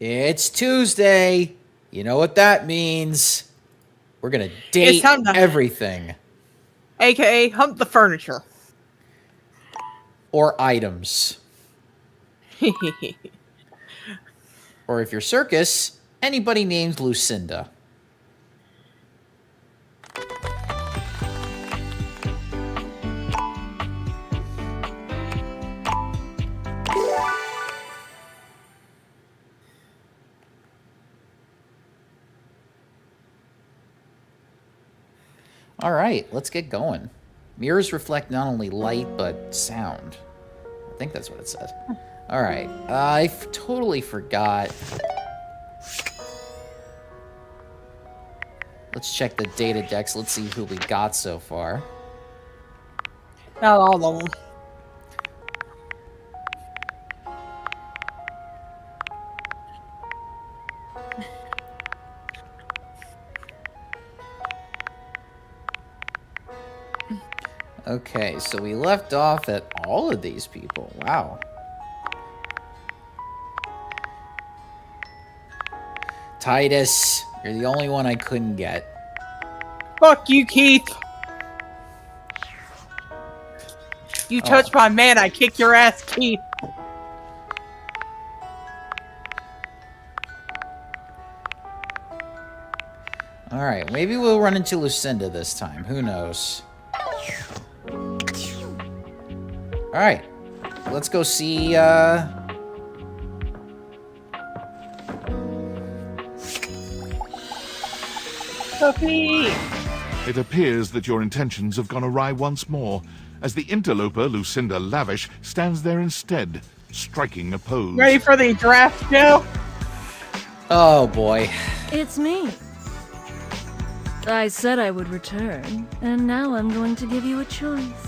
It's Tuesday. You know what that means. We're going to date everything. AKA hump the furniture. Or items. Or if you're Circus, anybody named Lucinda. All right, let's get going. Mirrors reflect not only light, but sound. I think that's what it says. All right, I totally forgot. Let's check the data decks. Let's see who we got so far. Not all of them. Okay, so we left off at all of these people. Wow. Titus, you're the only one I couldn't get. Fuck you, Keith. You touch my man, I kick your ass, Keith. Alright, maybe we'll run into Lucinda this time. Who knows? Alright, let's go see, Sophie! It appears that your intentions have gone awry once more, as the interloper, Lucinda Lavish, stands there instead, striking a pose. Ready for the draft, Joe? Oh, boy. It's me. I said I would return, and now I'm going to give you a choice.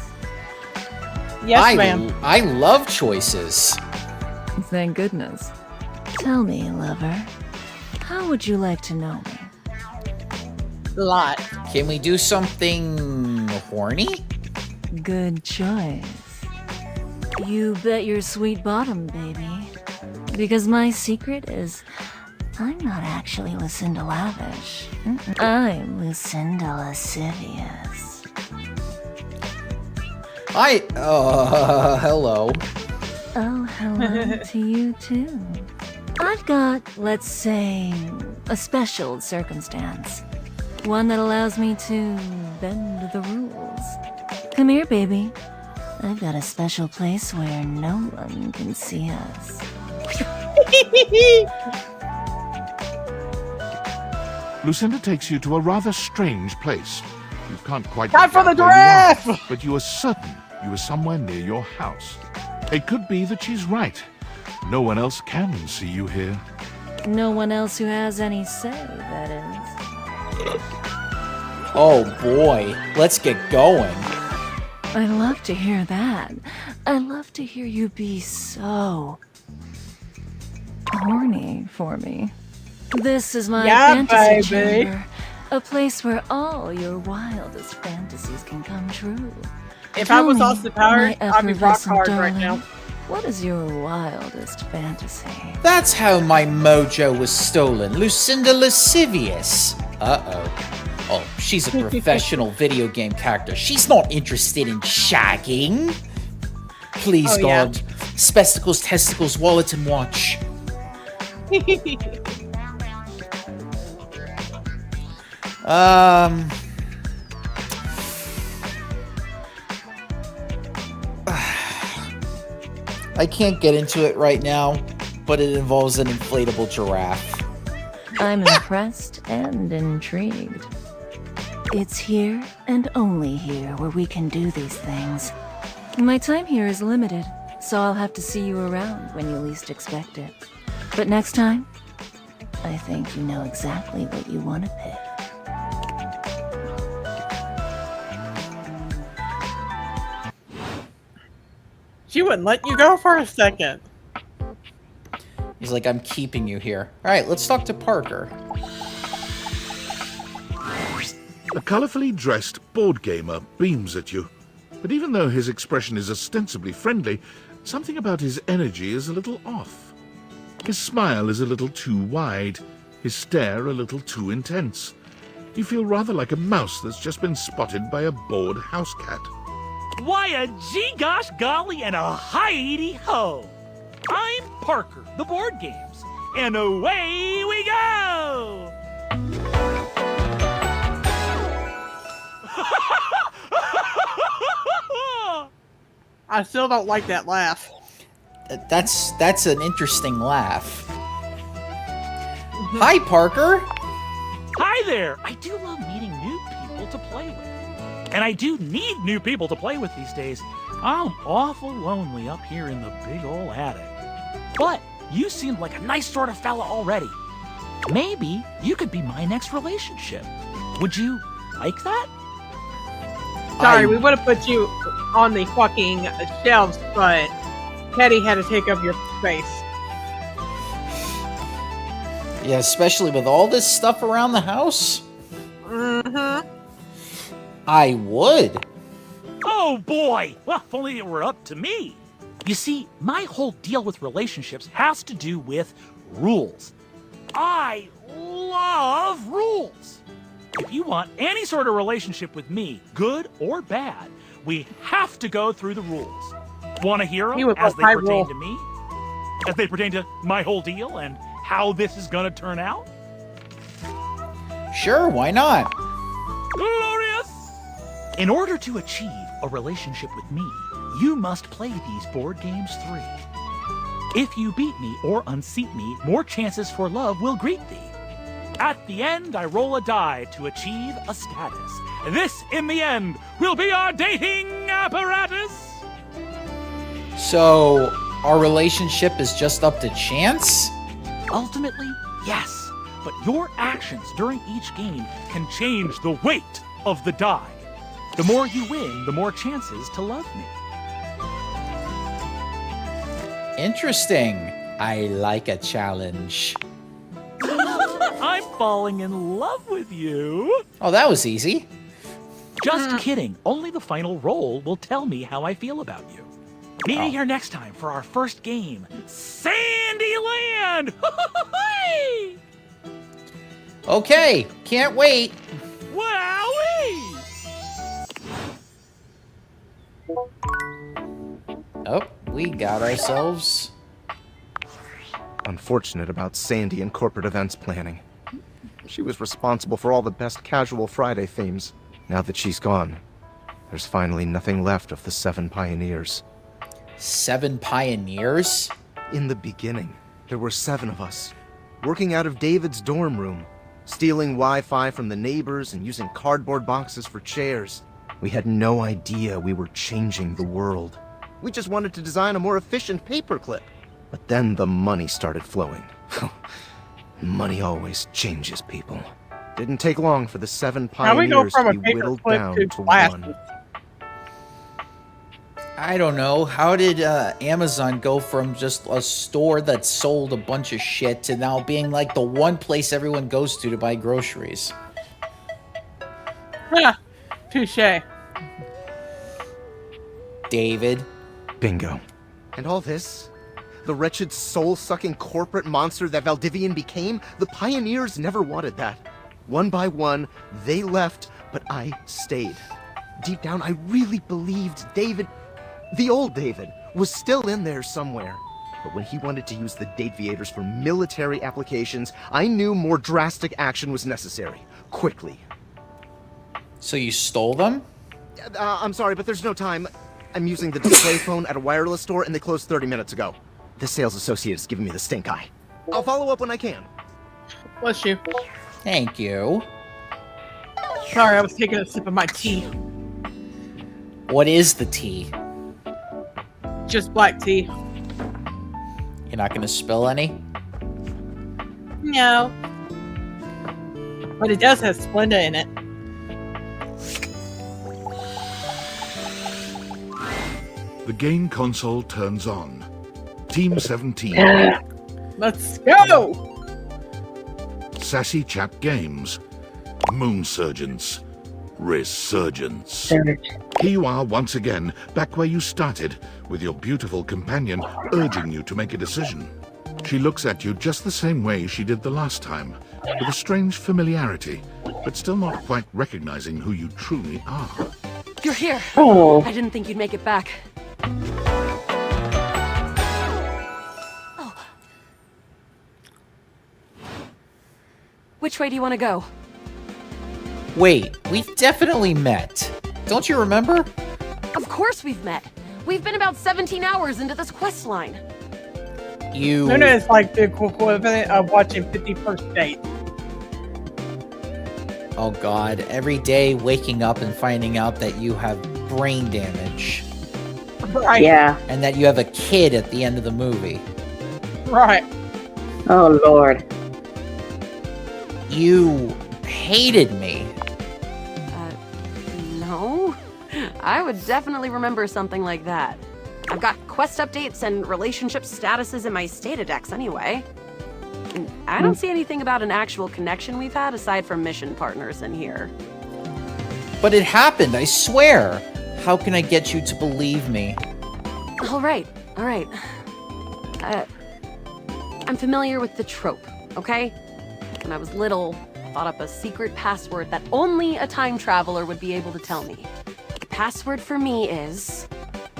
Yes, ma'am. I love choices. Thank goodness. Tell me, lover, how would you like to know me? Lot. Can we do something horny? Good choice. You bet your sweet bottom, baby. Because my secret is, I'm not actually Lucinda Lavish. I'm Lucinda Lascivious. Hello. Oh, hello to you too. I've got, let's say, a special circumstance. One that allows me to bend the rules. Come here, baby. I've got a special place where no one can see us. Lucinda takes you to a rather strange place. You can't quite Time for the figure out where you are, draft! but you are certain you are somewhere near your house. It could be that she's right. No one else can see you here. No one else who has any say, that is. Oh boy, let's get going. I love to hear that. I love to hear you be so horny for me. This is my fantasy chamber, a place where all your wildest fantasies can come true. If I was Austin Powers, I'd be rock hard right now. What is your wildest fantasy? That's how my mojo was stolen. Lucinda Lascivious. Uh-oh. Oh, she's a professional video game character. She's not interested in shagging. Please, God. Yeah. Spectacles, testicles, wallet, and watch. I can't get into it right now, but it involves an inflatable giraffe. I'm impressed and intrigued. It's here and only here where we can do these things. My time here is limited, so I'll have to see you around when you least expect it. But next time, I think you know exactly what you want to pick. She wouldn't let you go for a second. He's like, I'm keeping you here. All right, let's talk to Parker. A colorfully dressed board gamer beams at you. But even though his expression is ostensibly friendly, something about his energy is a little off. His smile is a little too wide, his stare a little too intense. You feel rather like a mouse that's just been spotted by a bored house cat. Why a gee gosh golly and a hi-de ho! I'm Parker, the board games, and away we go! I still don't like that laugh. That's an interesting laugh. Hi, Parker. Hi there! I do love meeting new people to play with. And I do need new people to play with these days. I'm awful lonely up here in the big ol' attic. But you seem like a nice sort of fella already. Maybe you could be my next relationship. Would you like that? Sorry, we would have put you on the fucking shelves, but Teddy had to take up your space. Yeah, especially with all this stuff around the house. Mm-hmm. I would. Oh boy! Well, if only it were up to me. You see, my whole deal with relationships has to do with rules. I love rules. If you want any sort of relationship with me, good or bad, we have to go through the rules. Want to hear He them was as a they high pertain rule. to me? As they pertain to my whole deal and how this is going to turn out? Sure, why not? Glorious! In order to achieve a relationship with me, you must play these board games 3. If you beat me or unseat me, more chances for love will greet thee. At the end, I roll a die to achieve a status. This, in the end, will be our dating apparatus. So, our relationship is just up to chance? Ultimately, yes. But your actions during each game can change the weight of the die. The more you win, the more chances to love me. Interesting. I like a challenge. I'm falling in love with you. Oh, that was easy. Just kidding. Only the final roll will tell me how I feel about you. Meet me here next time for our first game, Sandyland! Okay, can't wait. Wowee! Oh, we got ourselves. Unfortunate about Sandy and corporate events planning. She was responsible for all the best casual Friday themes. Now that she's gone, there's finally nothing left of the 7 pioneers. 7 pioneers? In the beginning, there were 7 of us, working out of David's dorm room, stealing Wi-Fi from the neighbors and using cardboard boxes for chairs. We had no idea we were changing the world. We just wanted to design a more efficient paperclip. But then the money started flowing. Money always changes people. Didn't take long for the 7 How we go pioneers from to a be whittled paperclip down to to glasses? 1. I don't know. How did Amazon go from just a store that sold a bunch of shit to now being like the one place everyone goes to buy groceries? Huh. Touche. David. Bingo. And all this? The wretched soul-sucking corporate monster that Valdivian became? The pioneers never wanted that. One by one, they left, but I stayed. Deep down, I really believed David, the old David, was still in there somewhere. But when he wanted to use the Dateviators for military applications, I knew more drastic action was necessary. Quickly. So you stole them? I'm sorry, but there's no time. I'm using the display phone at a wireless store, and they closed 30 minutes ago. The sales associate is giving me the stink eye. I'll follow up when I can. Bless you. Thank you. Sorry, I was taking a sip of my tea. What is the tea? Just black tea. You're not gonna spill any? No. But it does have Splenda in it. The game console turns on. Team 17. Let's go! Sassy Chap Games. Moon Surgeons. Resurgence. Here you are once again, back where you started, with your beautiful companion urging you to make a decision. She looks at you just the same way she did the last time, with a strange familiarity, but still not quite recognizing who you truly are. You're here. Oh. I didn't think you'd make it back. Oh. Which way do you want to go? Wait, we've definitely met. Don't you remember? Of course we've met. We've been about 17 hours into this quest line. You... Luna is like the equivalent of watching 51st Dates. Oh god, every day waking up and finding out that you have brain damage. Right. Yeah. And that you have a kid at the end of the movie. Right. Oh, Lord. You hated me. No. I would definitely remember something like that. I've got quest updates and relationship statuses in my Statadex anyway. And I don't see anything about an actual connection we've had aside from mission partners in here. But it happened, I swear. How can I get you to believe me? All right. I'm familiar with the trope, okay? When I was little, I thought up a secret password that only a time traveler would be able to tell me. The password for me is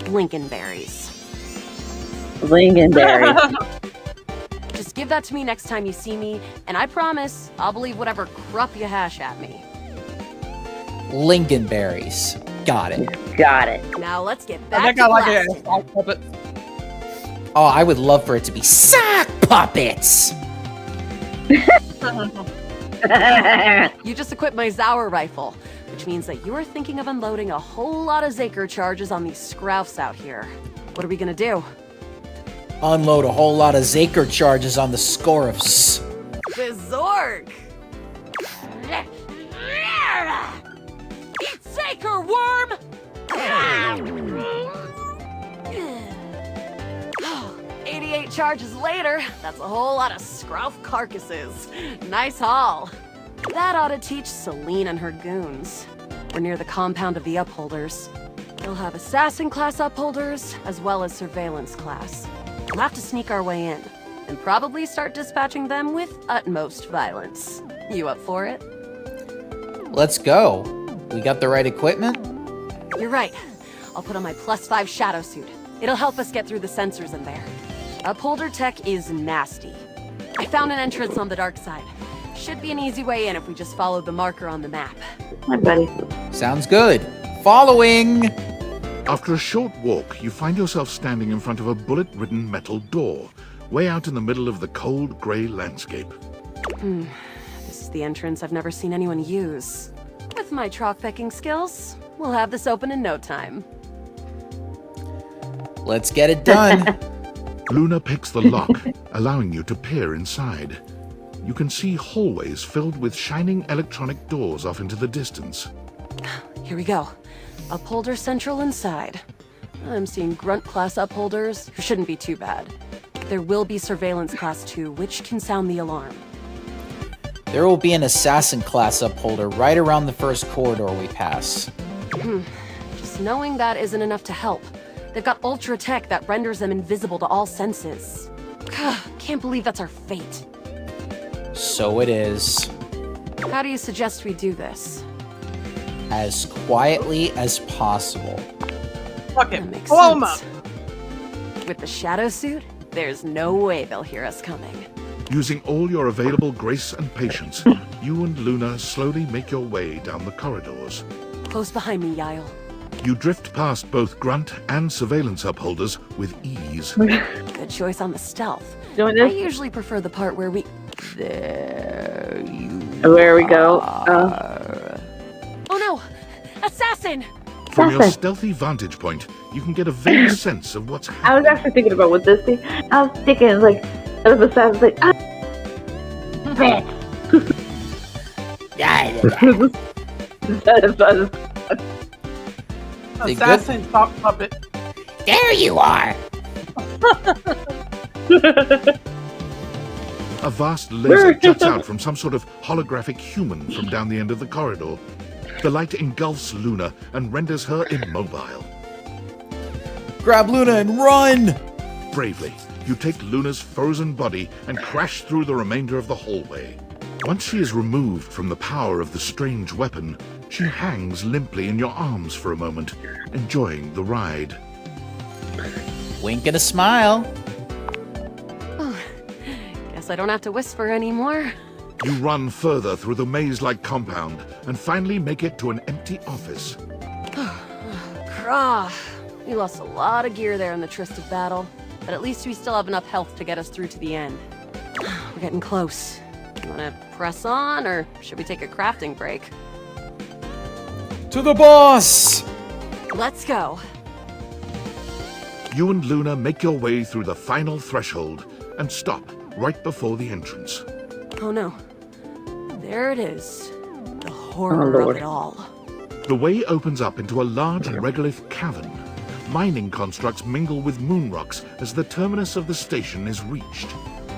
Lincolnberries. Lincolnberry. Just give that to me next time you see me, and I promise I'll believe whatever crap you hash at me. Lincolnberries. Got it. Got it. Now let's get I back think to I like it. blasting. Sock puppet. Oh, I would love for it to be sock puppets! You just equipped my Zauer rifle, which means that you're thinking of unloading a whole lot of Zaker charges on these Scroufs out here. What are we gonna do? Unload a whole lot of Zaker charges on the Scorifs. The Zorg! Eat Zaker, worm! 88 charges later, that's a whole lot of Scrouf carcasses. Nice haul. That ought to teach Celine and her goons. We're near the compound of the Upholders. They'll have assassin class Upholders, as well as surveillance class. We'll have to sneak our way in, and probably start dispatching them with utmost violence. You up for it? Let's go. We got the right equipment? You're right. I'll put on my +5 shadow suit. It'll help us get through the sensors in there. Upholder tech is nasty. I found an entrance on the dark side. Should be an easy way in if we just follow the marker on the map. My buddy. Sounds good. Following! After a short walk, you find yourself standing in front of a bullet-ridden metal door, way out in the middle of the cold, grey landscape. This is the entrance I've never seen anyone use. With my trock-pecking skills, we'll have this open in no time. Let's get it done. Luna picks the lock, allowing you to peer inside. You can see hallways filled with shining electronic doors off into the distance. Here we go. Upholder Central inside. I'm seeing Grunt class upholders, who shouldn't be too bad. There will be Surveillance class 2, which can sound the alarm. There will be an assassin class upholder right around the first corridor we pass. Just knowing that isn't enough to help. They've got ultra tech that renders them invisible to all senses. Can't believe that's our fate. So it is. How do you suggest we do this? As quietly as possible. Fuck That it. makes Blow 'em up. sense. With the shadow suit, there's no way they'll hear us coming. Using all your available grace and patience, you and Luna slowly make your way down the corridors. Close behind me, Yael. You drift past both grunt and surveillance upholders with ease. Good choice on the stealth. Doing I this? usually prefer the part where we... There you Where we go? are. Oh no! Assassin! From your Assassin. stealthy vantage point, you can get a vague sense of what's I was happening. actually thinking about what this thing. I was thinking like, out of the sound, like, They good? Assassin sock puppet. There you are! A vast laser juts out from some sort of holographic human from down the end of the corridor. The light engulfs Luna and renders her immobile. Grab Luna and run! Bravely, you take Luna's frozen body and crash through the remainder of the hallway. Once she is removed from the power of the strange weapon, she hangs limply in your arms for a moment, enjoying the ride. Wink and a smile. Oh, guess I don't have to whisper anymore. You run further through the maze-like compound and finally make it to an empty office. Krah. We lost a lot of gear there in the Tristed battle, but at least we still have enough health to get us through to the end. We're getting close. You wanna press on, or should we take a crafting break? To the boss! Let's go. You and Luna make your way through the final threshold and stop right before the entrance. Oh no. There it is. The horror of it all. The way opens up into a large regolith cavern. Mining constructs mingle with moon rocks as the terminus of the station is reached.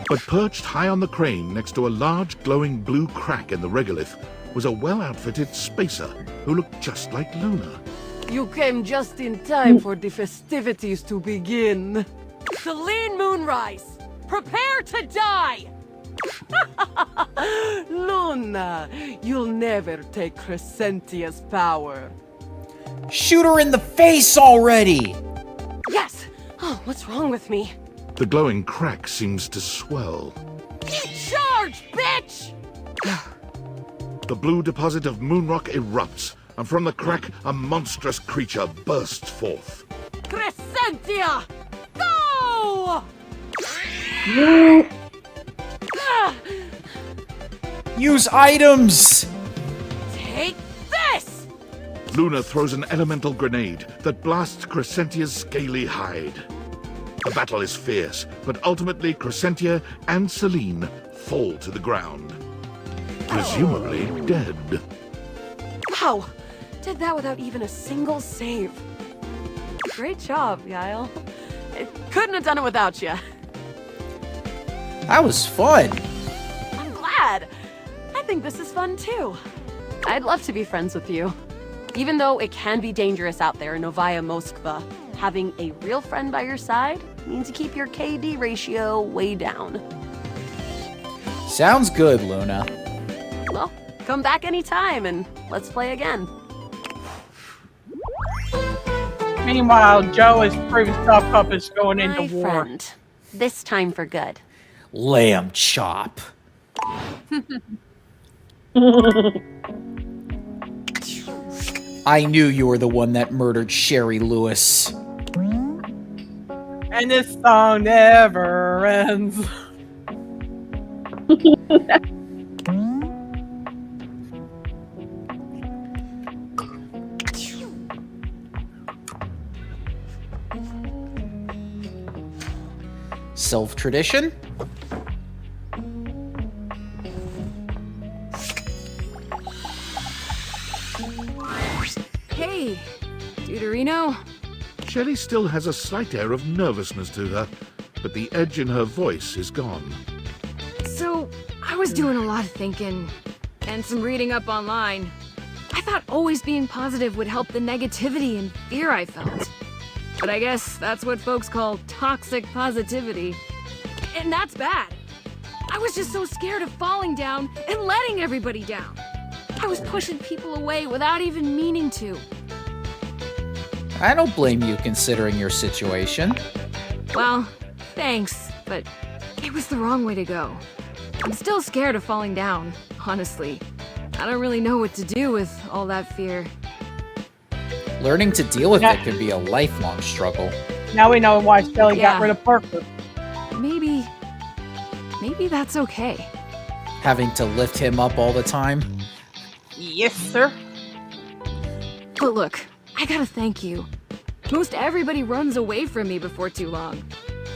But perched high on the crane next to a large glowing blue crack in the regolith was a well-outfitted spacer who looked just like Luna. You came just in time for the festivities to begin. Celine Moonrise, prepare to die! Luna, you'll never take Crescentia's power. Shoot her in the face already! Yes! Oh, what's wrong with me? The glowing crack seems to swell. Charge, bitch! The blue deposit of moonrock erupts, and from the crack, a monstrous creature bursts forth. Crescentia! Go! Use items! Take this! Luna throws an elemental grenade that blasts Crescentia's scaly hide. The battle is fierce, but ultimately Crescentia and Celine fall to the ground. Presumably dead. Wow! Did that without even a single save. Great job, Yael. I couldn't have done it without you. That was fun. I'm glad. I think this is fun too. I'd love to be friends with you. Even though it can be dangerous out there in Novaya Moskva, having a real friend by your side means you keep your KD ratio way down. Sounds good, Luna. Well, come back anytime and let's play again. Meanwhile, Joe is proving Stop Cup is going into My war. friend, this time for good. Lamb chop. I knew you were the one that murdered Sherry Lewis. And this song never ends. Self-tradition? Hey, Deuterino. Shelley still has a slight air of nervousness to her, but the edge in her voice is gone. So, I was doing a lot of thinking, and some reading up online. I thought always being positive would help the negativity and fear I felt. But I guess that's what folks call toxic positivity. And that's bad. I was just so scared of falling down and letting everybody down. I was pushing people away without even meaning to. I don't blame you considering your situation. Well, thanks, but it was the wrong way to go. I'm still scared of falling down, honestly. I don't really know what to do with all that fear. Learning to deal with it can be a lifelong struggle. Now we know why Shelly Yeah. got rid of Parker. Maybe that's okay. Having to lift him up all the time. Yes, sir. But look, I gotta thank you. Most everybody runs away from me before too long.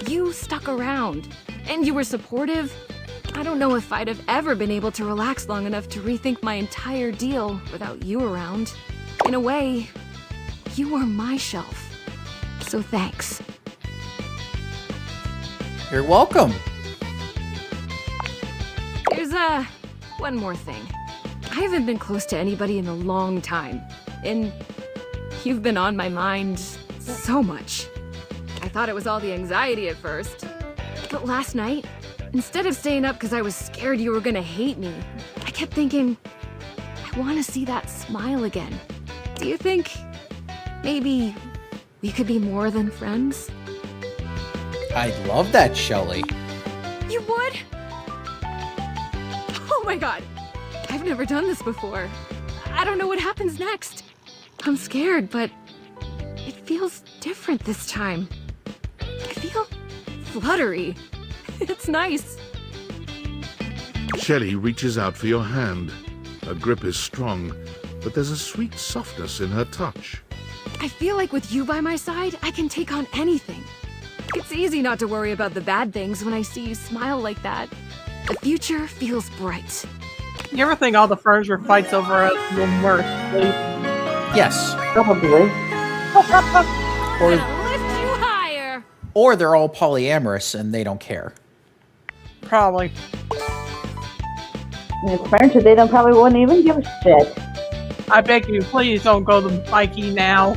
You stuck around, and you were supportive. I don't know if I'd have ever been able to relax long enough to rethink my entire deal without you around. In a way, you were my shelf. So thanks. You're welcome. There's one more thing. I haven't been close to anybody in a long time, and you've been on my mind so much. I thought it was all the anxiety at first, But last night, instead of staying up because I was scared you were gonna hate me, I kept thinking, I want to see that smile again. Do you think maybe we could be more than friends? I love that, Shelly. You would? Oh my god. I've never done this before. I don't know what happens next. I'm scared, but it feels different this time. I feel fluttery. It's nice. Shelley reaches out for your hand. Her grip is strong, but there's a sweet softness in her touch. I feel like with you by my side, I can take on anything. It's easy not to worry about the bad things when I see you smile like that. The future feels bright. You ever think all the furniture fights over us will work? Yes. Probably. Or, Lift you higher! or they're all polyamorous and they don't care. Probably. And it's furniture, they don't probably wouldn't even give a shit. I beg you, please don't go to Mikey now.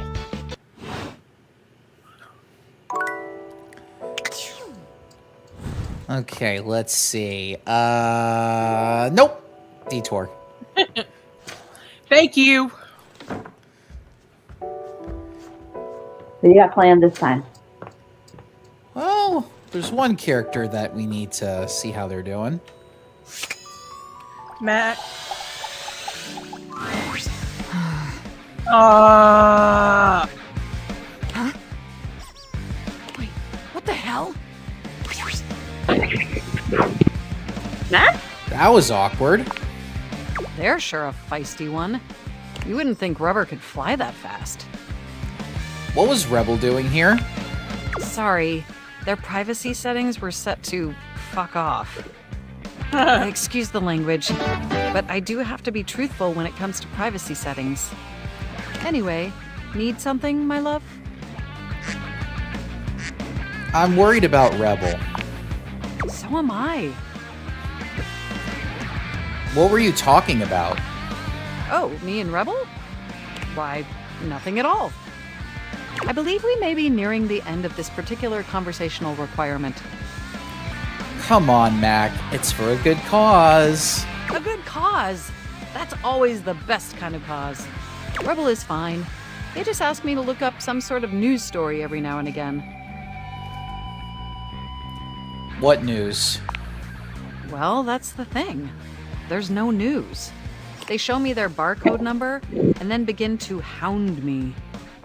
Okay, let's see. Nope. Detour. Thank you. So you got planned this time. Well, there's one character that we need to see how they're doing. Matt. Huh? Wait, what the hell? Matt? That was awkward. They're sure a feisty one. You wouldn't think Rubber could fly that fast. What was Rebel doing here? Sorry, their privacy settings were set to fuck off. Excuse the language, but I do have to be truthful when it comes to privacy settings. Anyway, need something, my love? I'm worried about Rebel. So am I. What were you talking about? Oh, me and Rebel? Why, nothing at all. I believe we may be nearing the end of this particular conversational requirement. Come on, Mac. It's for a good cause. A good cause? That's always the best kind of cause. Rebel is fine. They just ask me to look up some sort of news story every now and again. What news? Well, that's the thing. There's no news. They show me their barcode number and then begin to hound me.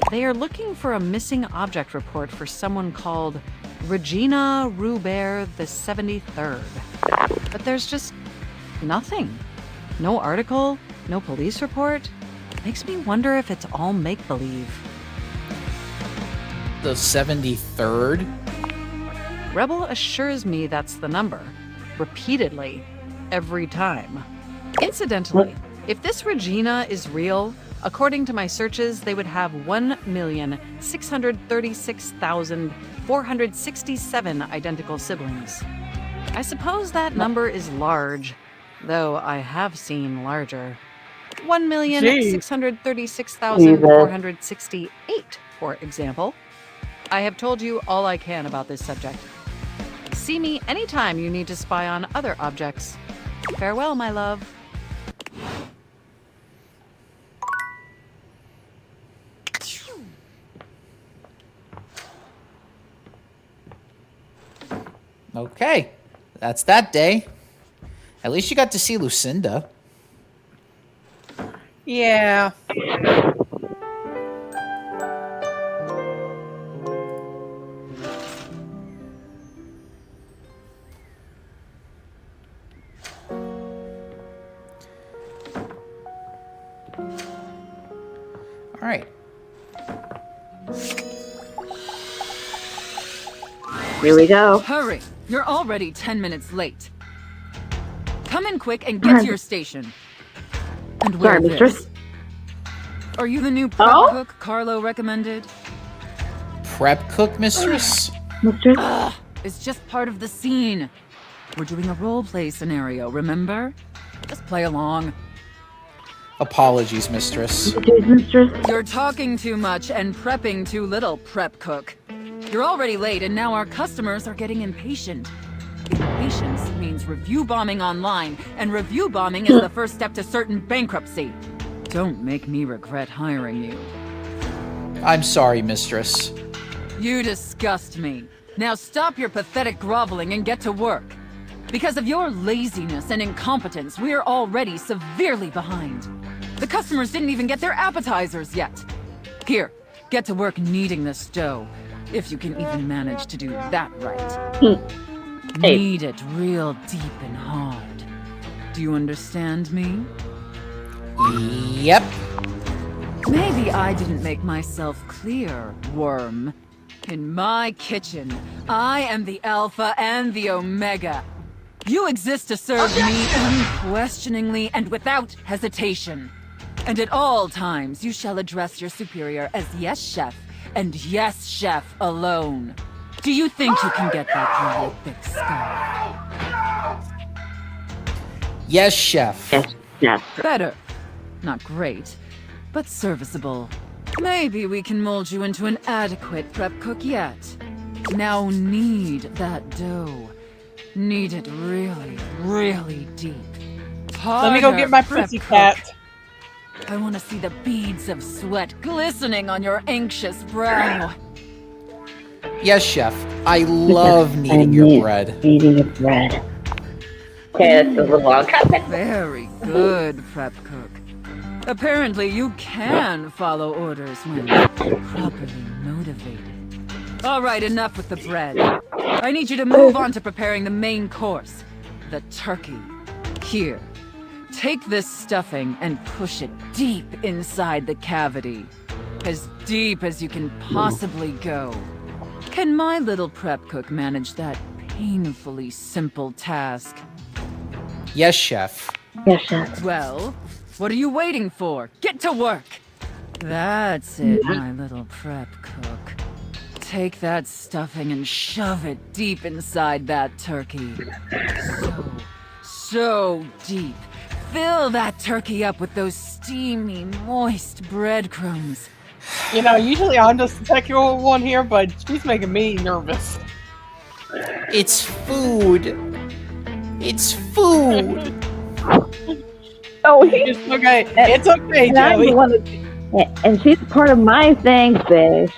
They are looking for a missing object report for someone called Regina Rubert the 73rd. But there's just nothing. No article, no police report. Makes me wonder if it's all make-believe. The 73rd? Rebel assures me that's the number. Repeatedly. Every time. Incidentally, if this Regina is real, according to my searches, they would have 1,636,467 identical siblings. I suppose that number is large, though I have seen larger. 1,636,468, for example. I have told you all I can about this subject. See me anytime you need to spy on other objects. Farewell, my love. Okay. That's that day. At least you got to see Lucinda. Yeah. All right. Here we go. Hurry! You're already 10 minutes late. Come in quick and get to your station. And wear Sorry, mistress. this. Are you the new prep cook Carlo recommended? Prep cook, mistress? Mistress? It's just part of the scene. We're doing a role-play scenario, remember? Just play along. Apologies, mistress. Mistress? You're talking too much and prepping too little, prep cook. You're already late, and now our customers are getting impatient. Impatience means review bombing online, and review bombing is the first step to certain bankruptcy. Don't make me regret hiring you. I'm sorry, mistress. You disgust me. Now stop your pathetic groveling and get to work. Because of your laziness and incompetence, we're already severely behind. The customers didn't even get their appetizers yet. Here, get to work kneading this dough, if you can even manage to do that right. Knead it real deep and hard. Do you understand me? Yep. Maybe I didn't make myself clear, worm. In my kitchen, I am the Alpha and the Omega. You exist to serve me unquestioningly and without hesitation. And at all times, you shall address your superior as yes, chef, and yes, chef alone. Do you think you can get that through your thick skull? Yes, chef. Yes. Better. Not great, but serviceable. Maybe we can mold you into an adequate prep cook yet. Now knead that dough. Knead it really, really deep. Let me go get my prep pussy cook. cat. I want to see the beads of sweat glistening on your anxious brow. Yes, chef. I love kneading your bread. Eating your bread. Okay, that's a little long. Very good, prep cook. Apparently, you can follow orders when properly motivated. All right, enough with the bread. I need you to move on to preparing the main course, the turkey. Here, take this stuffing and push it deep inside the cavity. As deep as you can possibly go. Can my little prep cook manage that painfully simple task? Yes, chef. Yes, chef. Well, what are you waiting for? Get to work! That's it, my little prep cook. Take that stuffing and shove it deep inside that turkey. So deep. Fill that turkey up with those steamy, moist breadcrumbs. You know, usually I'm just the technical one here, but she's making me nervous. It's food. It's food. Oh, It's okay. It's okay, and I'm the Joey. one that, and she's part of my thing, fish.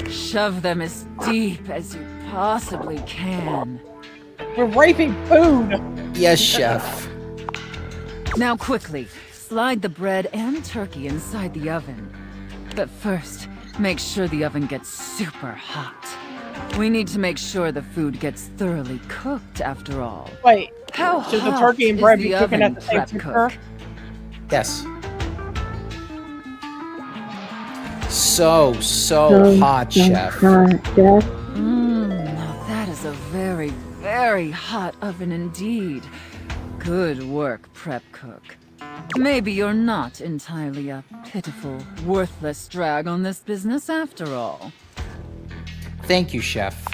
Shove them as deep as you possibly can. We're raping food. Yes, chef. Now quickly, slide the bread and turkey inside the oven. But first, make sure the oven gets super hot. We need to make sure the food gets thoroughly cooked after all. Wait, How should the hot turkey and is bread the be cooking oven, at the same prep temperature? cook? Yes. So hot, chef. Now that is a very, very hot oven indeed. Good work, prep cook. Maybe you're not entirely a pitiful, worthless drag on this business after all. Thank you, chef.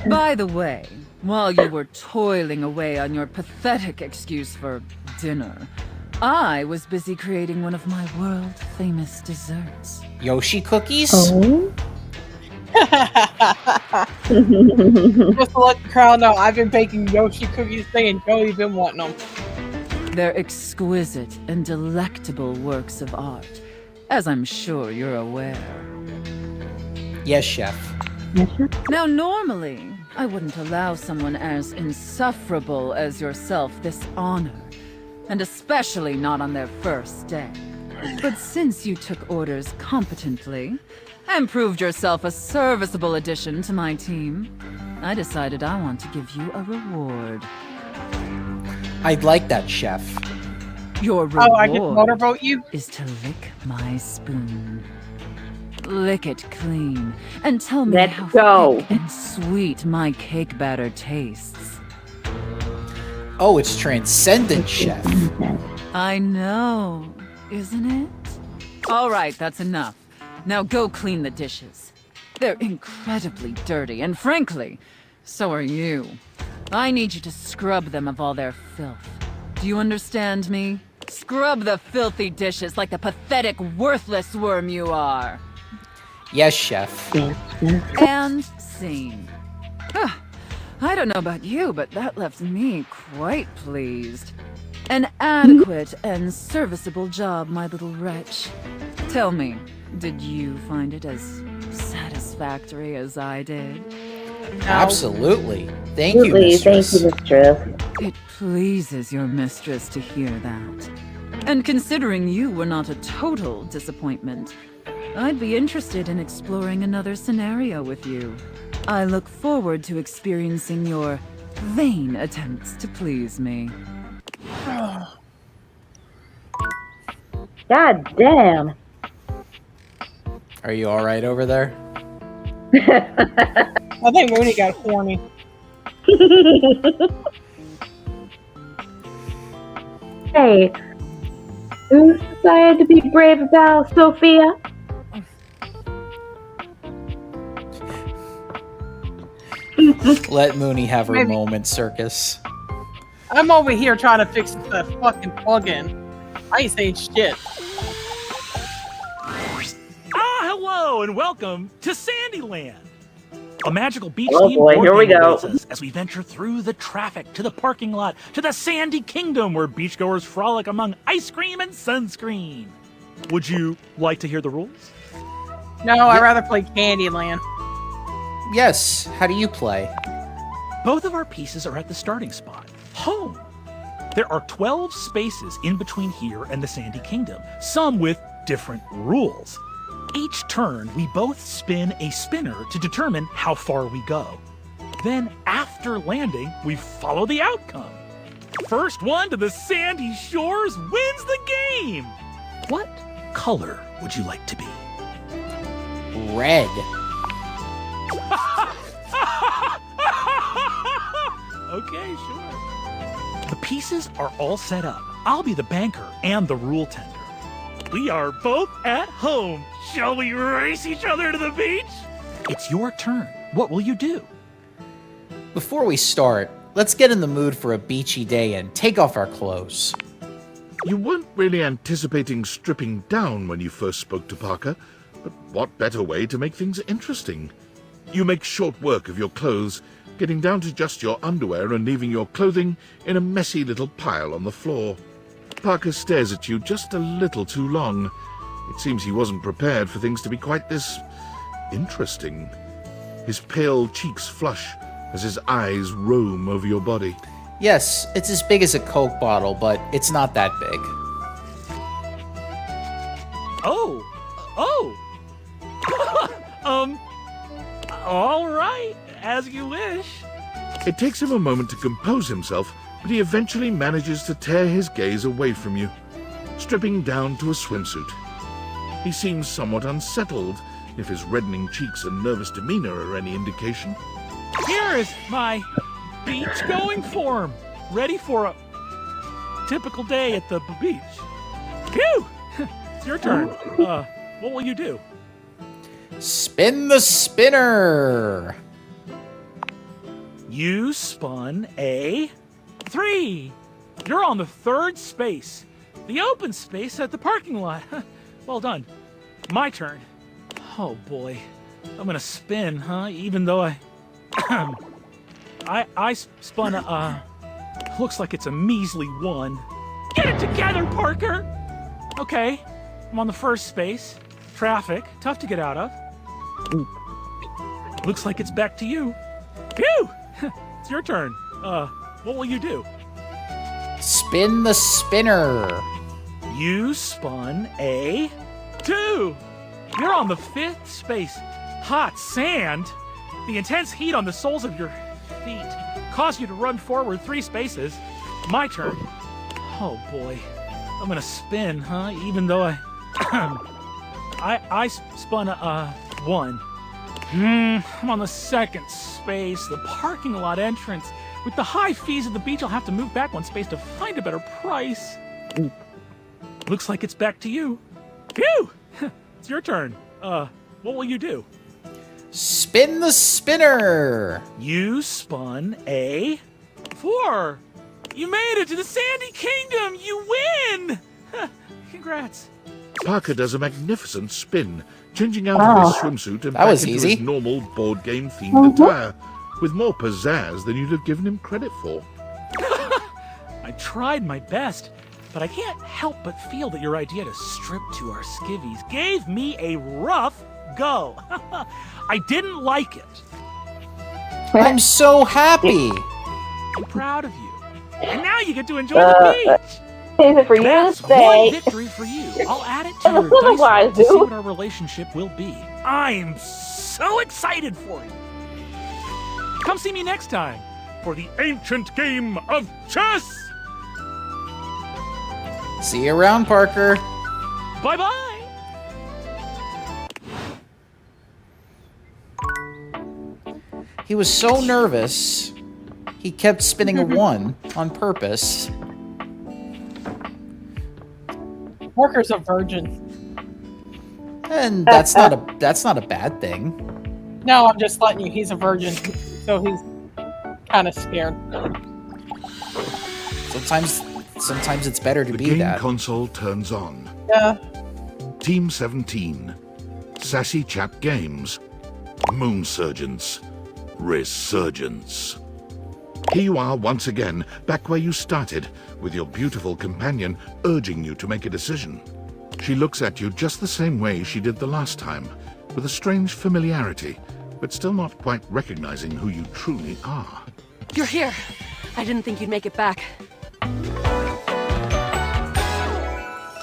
By the way, while you were toiling away on your pathetic excuse for dinner, I was busy creating one of my world-famous desserts. Yoshi cookies? Oh. Just to let the crowd know, I've been baking Yoshi cookies today and Joey's been wanting them. They're exquisite and delectable works of art, as I'm sure you're aware. Yes, chef. Now, normally, I wouldn't allow someone as insufferable as yourself this honor, and especially not on their first day. But since you took orders competently, and proved yourself a serviceable addition to my team, I decided I want to give you a reward. I'd like that, chef. Your reward Oh, I get to motorboat you? is to lick my spoon. Lick it clean, and tell me Let's how go. thick and sweet my cake batter tastes. Oh, it's transcendent, chef. I know, isn't it? All right, that's enough. Now go clean the dishes. They're incredibly dirty, and frankly, so are you. I need you to scrub them of all their filth. Do you understand me? Scrub the filthy dishes like the pathetic, worthless worm you are. Yes, chef. And scene. Huh. I don't know about you, but that left me quite pleased. An adequate and serviceable job, my little wretch. Tell me, did you find it as satisfactory as I did? Absolutely. Thank you, Absolutely, mistress. thank you, mistress. It pleases your mistress to hear that. And considering you were not a total disappointment, I'd be interested in exploring another scenario with you. I look forward to experiencing your vain attempts to please me. God damn. Are you alright over there? I think Mooney got horny. Hey, who decided to be brave about Sophia? Let Mooney have her Maybe. moment, Circus. I'm over here trying to fix the fucking plug-in. I ain't saying shit. Hello and welcome to Sandyland. A magical beach Oh themed boy, board here we game go. awaits us as we venture through the traffic to the parking lot to the Sandy Kingdom where beachgoers frolic among ice cream and sunscreen. Would you like to hear the rules? No, I'd rather play Candyland. Yes, how do you play? Both of our pieces are at the starting spot, home. There are 12 spaces in between here and the Sandy Kingdom, some with different rules. Each turn, we both spin a spinner to determine how far we go. Then, after landing, we follow the outcome. First one to the sandy shores wins the game! What color would you like to be? Red. Okay, sure. The pieces are all set up. I'll be the banker and the rule tender. We are both at home. Shall we race each other to the beach? It's your turn. What will you do? Before we start, let's get in the mood for a beachy day and take off our clothes. You weren't really anticipating stripping down when you first spoke to Parker, but what better way to make things interesting? You make short work of your clothes, getting down to just your underwear and leaving your clothing in a messy little pile on the floor. Parker stares at you just a little too long. It seems he wasn't prepared for things to be quite this interesting. His pale cheeks flush as his eyes roam over your body. Yes, it's as big as a Coke bottle, but it's not that big. Oh. All right, as you wish. It takes him a moment to compose himself, but he eventually manages to tear his gaze away from you, stripping down to a swimsuit. He seems somewhat unsettled, if his reddening cheeks and nervous demeanor are any indication. Here is my beach-going form, ready for a typical day at the beach. Phew! It's your turn. What will you do? Spin the spinner! You spun a 3. You're on the third space. The open space at the parking lot. Well done. My turn. Oh boy. I'm gonna spin, huh? Even though I spun a, looks like it's a measly 1. Get it together, Parker! Okay. I'm on the first space. Traffic. Tough to get out of. Looks like it's back to you. Phew! It's your turn. What will you do? Spin the spinner! You spun a 2. You're on the 5th space. Hot sand. The intense heat on the soles of your feet caused you to run forward 3 spaces. My turn. Oh boy. I'm gonna spin, huh? Even though I spun a 1. I'm on the 2nd space, the parking lot entrance. With the high fees of the beach, I'll have to move back 1 space to find a better price. Looks like it's back to you. Phew! It's your turn. What will you do? Spin the spinner! You spun a 4. You made it to the Sandy Kingdom! You win! Congrats. Parker does a magnificent spin, changing out of his swimsuit and That back was into easy. his normal board game themed attire, with more pizzazz than you'd have given him credit for. I tried my best, but I can't help but feel that your idea to strip to our skivvies gave me a rough go. I didn't like it. I'm so happy. I'm proud of you. And now you get to enjoy the beach. Save it for you to That's one say. victory for you. I'll add it to That's your dice what I roll to see do. what our relationship will be. I'm so excited for you. Come see me next time for the ancient game of chess. See you around, Parker. Bye-bye. He was so nervous, he kept spinning a 1 on purpose. Parker's a virgin. And that's not a bad thing. No, I'm just letting you. He's a virgin, so he's kind of scared. Sometimes it's better to The be game that. console turns on. Yeah. Team 17. Sassy Chap Games. Moon Surgeons. Resurgence. Here you are once again, back where you started, with your beautiful companion urging you to make a decision. She looks at you just the same way she did the last time, with a strange familiarity, but still not quite recognizing who you truly are. You're here. I didn't think you'd make it back.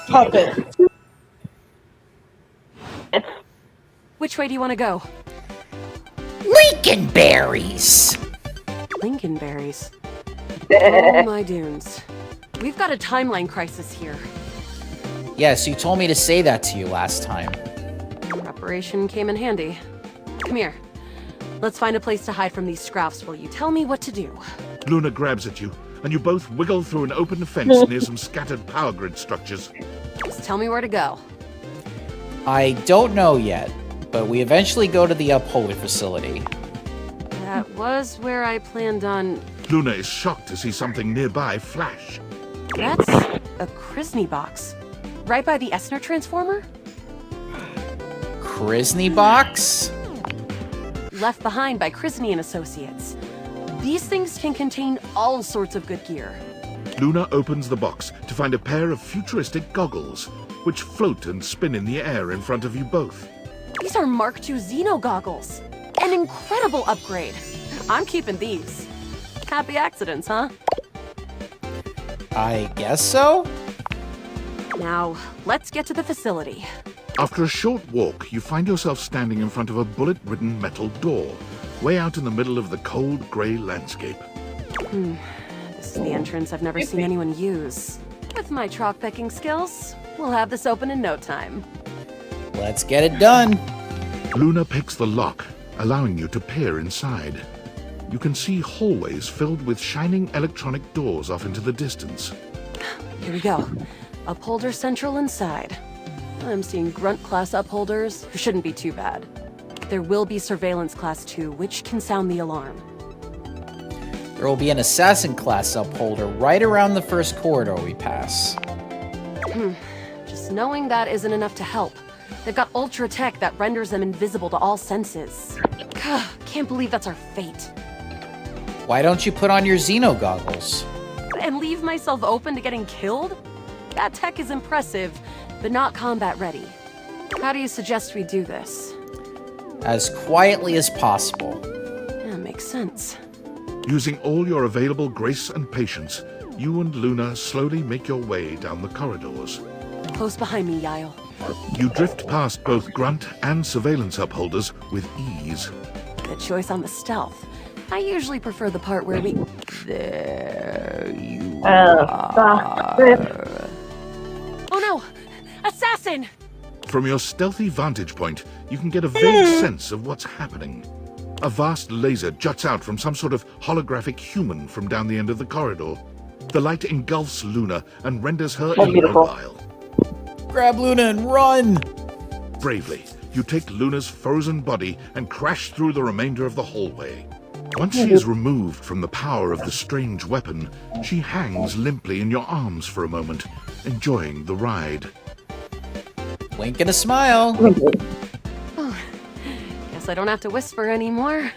Puppet. Which way do you want to go? Lincolnberries! Lincolnberries. Oh my dunes. We've got a timeline crisis here. Yes, you told me to say that to you last time. Preparation came in handy. Come here. Let's find a place to hide from these scrouts while you tell me what to do. Luna grabs at you, and you both wiggle through an open fence near some scattered power grid structures. Just tell me where to go. I don't know yet, but we eventually go to the Upholder facility. That was where I planned on... Luna is shocked to see something nearby flash. That's a Krisny box. Right by the Essner transformer? Krisny box? Left behind by Krisny and Associates. These things can contain all sorts of good gear. Luna opens the box to find a pair of futuristic goggles, which float and spin in the air in front of you both. These are Mark II Xeno goggles. An incredible upgrade. I'm keeping these. Happy accidents, huh? I guess so? Now, let's get to the facility. After a short walk, you find yourself standing in front of a bullet-ridden metal door, way out in the middle of the cold, grey landscape. This is the entrance I've never seen anyone use. With my chalk picking skills, we'll have this open in no time. Let's get it done. Luna picks the lock, allowing you to peer inside. You can see hallways filled with shining electronic doors off into the distance. Here we go. Upholder Central inside. I'm seeing Grunt class upholders, who shouldn't be too bad. There will be Surveillance class 2, which can sound the alarm. There will be an Assassin class upholder right around the first corridor we pass. Just knowing that isn't enough to help. They've got ultra tech that renders them invisible to all senses. Can't believe that's our fate. Why don't you put on your Xeno goggles? And leave myself open to getting killed? That tech is impressive, but not combat ready. How do you suggest we do this? As quietly as possible. Yeah, makes sense. Using all your available grace and patience, you and Luna slowly make your way down the corridors. Close behind me, Yael. You drift past both Grunt and Surveillance upholders with ease. Good choice on the stealth. I usually prefer the part where we... There you are. Oh no! Assassin! From your stealthy vantage point, you can get a vague sense of what's happening. A vast laser juts out from some sort of holographic human from down the end of the corridor. The light engulfs Luna and renders her immobile. Grab Luna and run! Bravely, you take Luna's frozen body and crash through the remainder of the hallway. Once she is removed from the power of the strange weapon, she hangs limply in your arms for a moment, enjoying the ride. Wink and a smile. Guess I don't have to whisper anymore.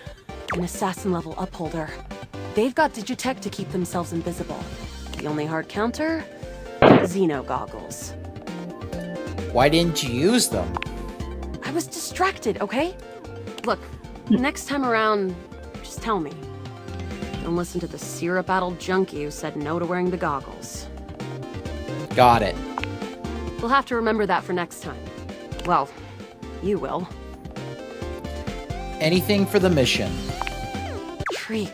An assassin-level upholder. They've got Digitech to keep themselves invisible. The only hard counter? Xeno goggles. Why didn't you use them? I was distracted, okay? Look, next time around, just tell me. Don't listen to the syrup-addled junkie who said no to wearing the goggles. Got it. We'll have to remember that for next time. Well, you will. Anything for the mission. Shriek.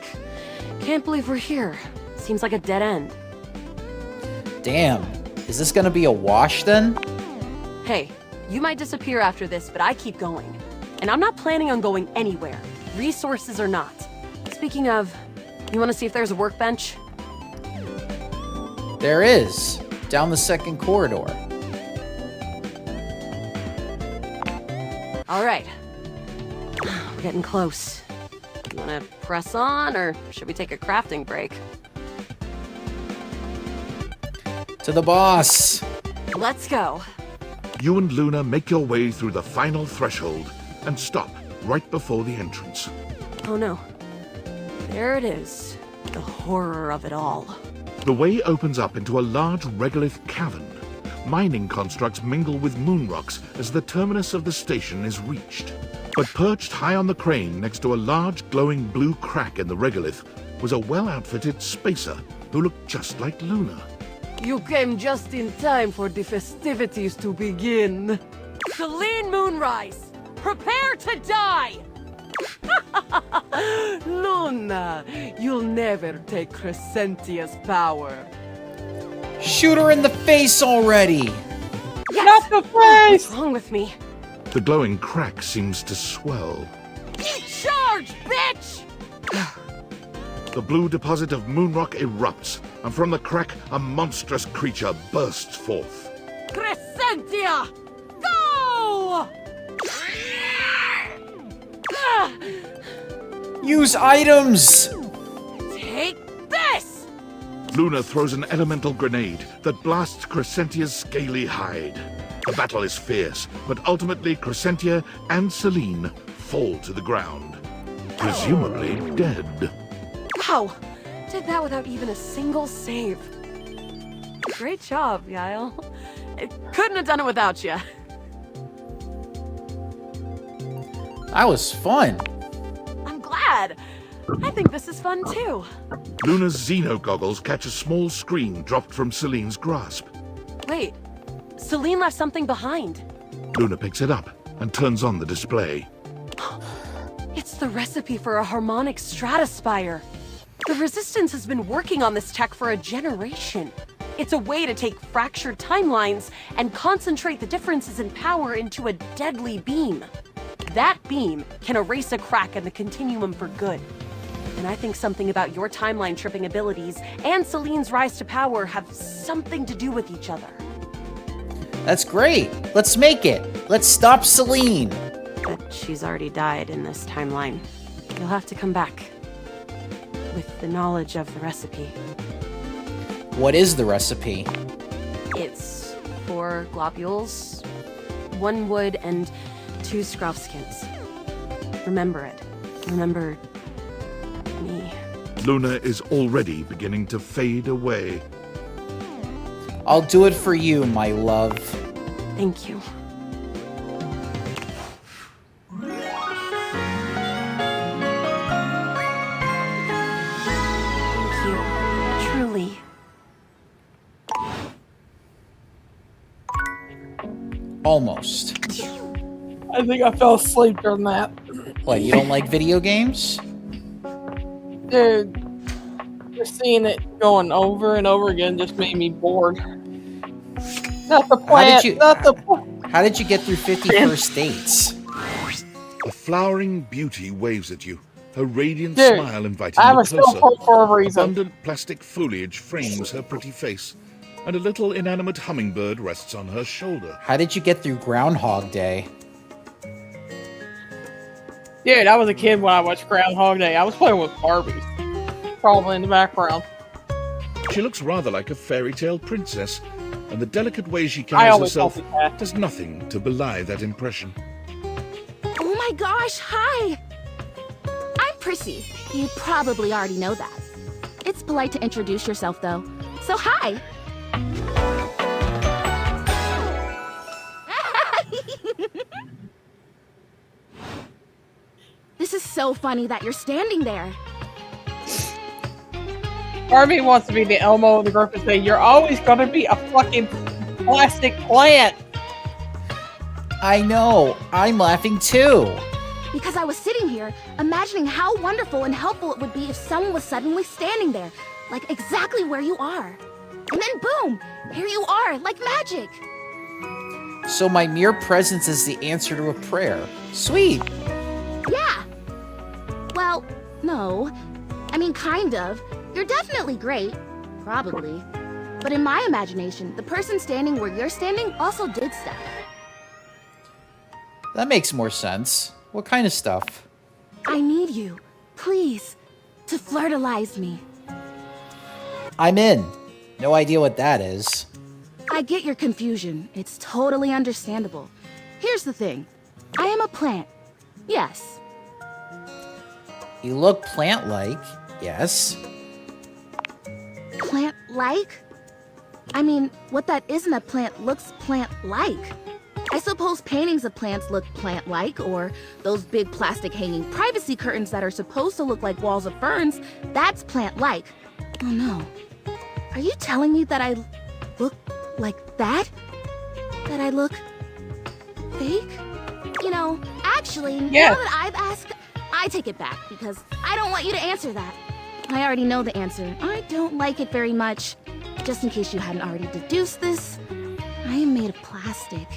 Can't believe we're here. Seems like a dead end. Damn. Is this gonna be a wash then? Hey, you might disappear after this, but I keep going. And I'm not planning on going anywhere, resources or not. Speaking of, you want to see if there's a workbench? There is. Down the second corridor. All right. We're getting close. You want to press on, or should we take a crafting break? To the boss. Let's go. You and Luna make your way through the final threshold and stop right before the entrance. Oh no. There it is. The horror of it all. The way opens up into a large regolith cavern. Mining constructs mingle with moon rocks as the terminus of the station is reached. But perched high on the crane next to a large glowing blue crack in the regolith was a well-outfitted spacer who looked just like Luna. You came just in time for the festivities to begin. Celine Moonrise, prepare to die! Luna, you'll never take Crescentia's power. Shoot her in the face already! Yes! Not the face! What's wrong with me? The glowing crack seems to swell. Charge, bitch! The blue deposit of moonrock erupts, and from the crack, a monstrous creature bursts forth. Crescentia! Go! Use items! Take this! Luna throws an elemental grenade that blasts Crescentia's scaly hide. The battle is fierce, but ultimately Crescentia and Celine fall to the ground, presumably dead. Wow! Did that without even a single save. Great job, Yael. I couldn't have done it without you. That was fun. I'm glad. I think this is fun too. Luna's Xeno goggles catch a small screen dropped from Celine's grasp. Wait, Celine left something behind. Luna picks it up and turns on the display. It's the recipe for a harmonic stratospire. The Resistance has been working on this tech for a generation. It's a way to take fractured timelines and concentrate the differences in power into a deadly beam. That beam can erase a crack in the continuum for good. And I think something about your timeline tripping abilities and Celine's rise to power have something to do with each other. That's great. Let's make it. Let's stop Celine. But she's already died in this timeline. You'll have to come back. With the knowledge of the recipe. What is the recipe? It's 4 globules, 1 wood, and 2 skins. Remember it. Remember me. Luna is already beginning to fade away. I'll do it for you, my love. Thank you. Thank you. Truly. Almost. I think I fell asleep during that. What, you don't like video games? Dude, just seeing it going over and over again just made me bored. Not the plant, How did you get through 50 first dates? A flowering beauty waves at you, her radiant Dude, smile inviting I you was closer. still point for a reason. Abundant plastic foliage frames her pretty face, and a little inanimate hummingbird rests on her shoulder. How did you get through Groundhog Day? Dude, I was a kid when I watched Groundhog Day. I was playing with Barbies. Probably in the background. She looks rather like a fairy tale princess, and the delicate way she I carries always herself thought that. does nothing to belie that impression. Oh my gosh, hi! I'm Prissy. You probably already know that. It's polite to introduce yourself, though. So hi! This is so funny that you're standing there. Barbie wants to be the Elmo of the group and say, you're always gonna be a fucking plastic plant. I know. I'm laughing too. Because I was sitting here, imagining how wonderful and helpful it would be if someone was suddenly standing there, like exactly where you are. And then boom, here you are, like magic. So my mere presence is the answer to a prayer. Sweet. Yeah. Well, no. I mean, kind of. You're definitely great. Probably. But in my imagination, the person standing where you're standing also did stuff. That makes more sense. What kind of stuff? I need you, please, to flirtalize me. I'm in. No idea what that is. I get your confusion. It's totally understandable. Here's the thing. I am a plant. Yes. You look plant-like, yes. Plant-like? I mean, what that isn't a plant looks plant-like. I suppose paintings of plants look plant-like, or those big plastic hanging privacy curtains that are supposed to look like walls of ferns, that's plant-like. Oh no. Are you telling me that I look like that? That I look fake? You know, actually, Yes. now that I've asked, I take it back, because I don't want you to answer that. I already know the answer. I don't like it very much. Just in case you hadn't already deduced this, I am made of plastic.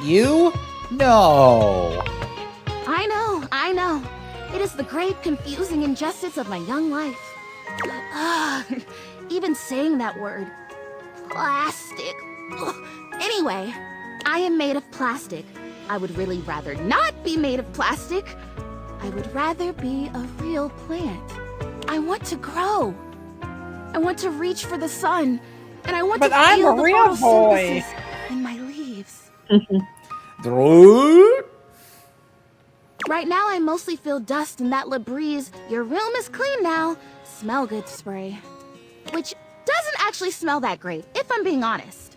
You? No. I know. It is the great, confusing injustice of my young life. Even saying that word. Plastic. Ugh. Anyway, I am made of plastic. I would really rather not be made of plastic. I would rather be a real plant. I want to grow. I want to reach for the sun. And I want But to I'm feel a the real boy. photosynthesis in my leaves. Right now, I mostly feel dust in that Labreeze, your room is clean now, smell good spray. Which doesn't actually smell that great, if I'm being honest.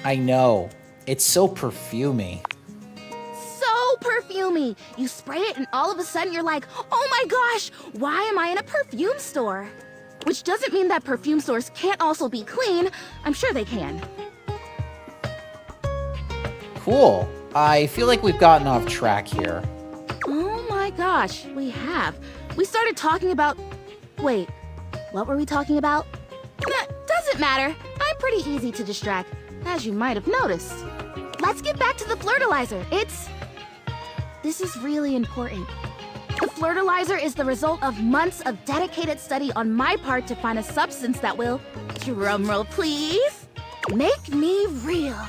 I know. It's so perfumey. So perfumey! You spray it and all of a sudden you're like, oh my gosh, why am I in a perfume store? Which doesn't mean that perfume stores can't also be clean. I'm sure they can. Cool. I feel like we've gotten off track here. Oh my gosh, we have. We started talking about... Wait, what were we talking about? Doesn't matter. I'm pretty easy to distract, as you might have noticed. Let's get back to the flirtalizer. This is really important. The flirtalizer is the result of months of dedicated study on my part to find a substance that will, drumroll please, make me real.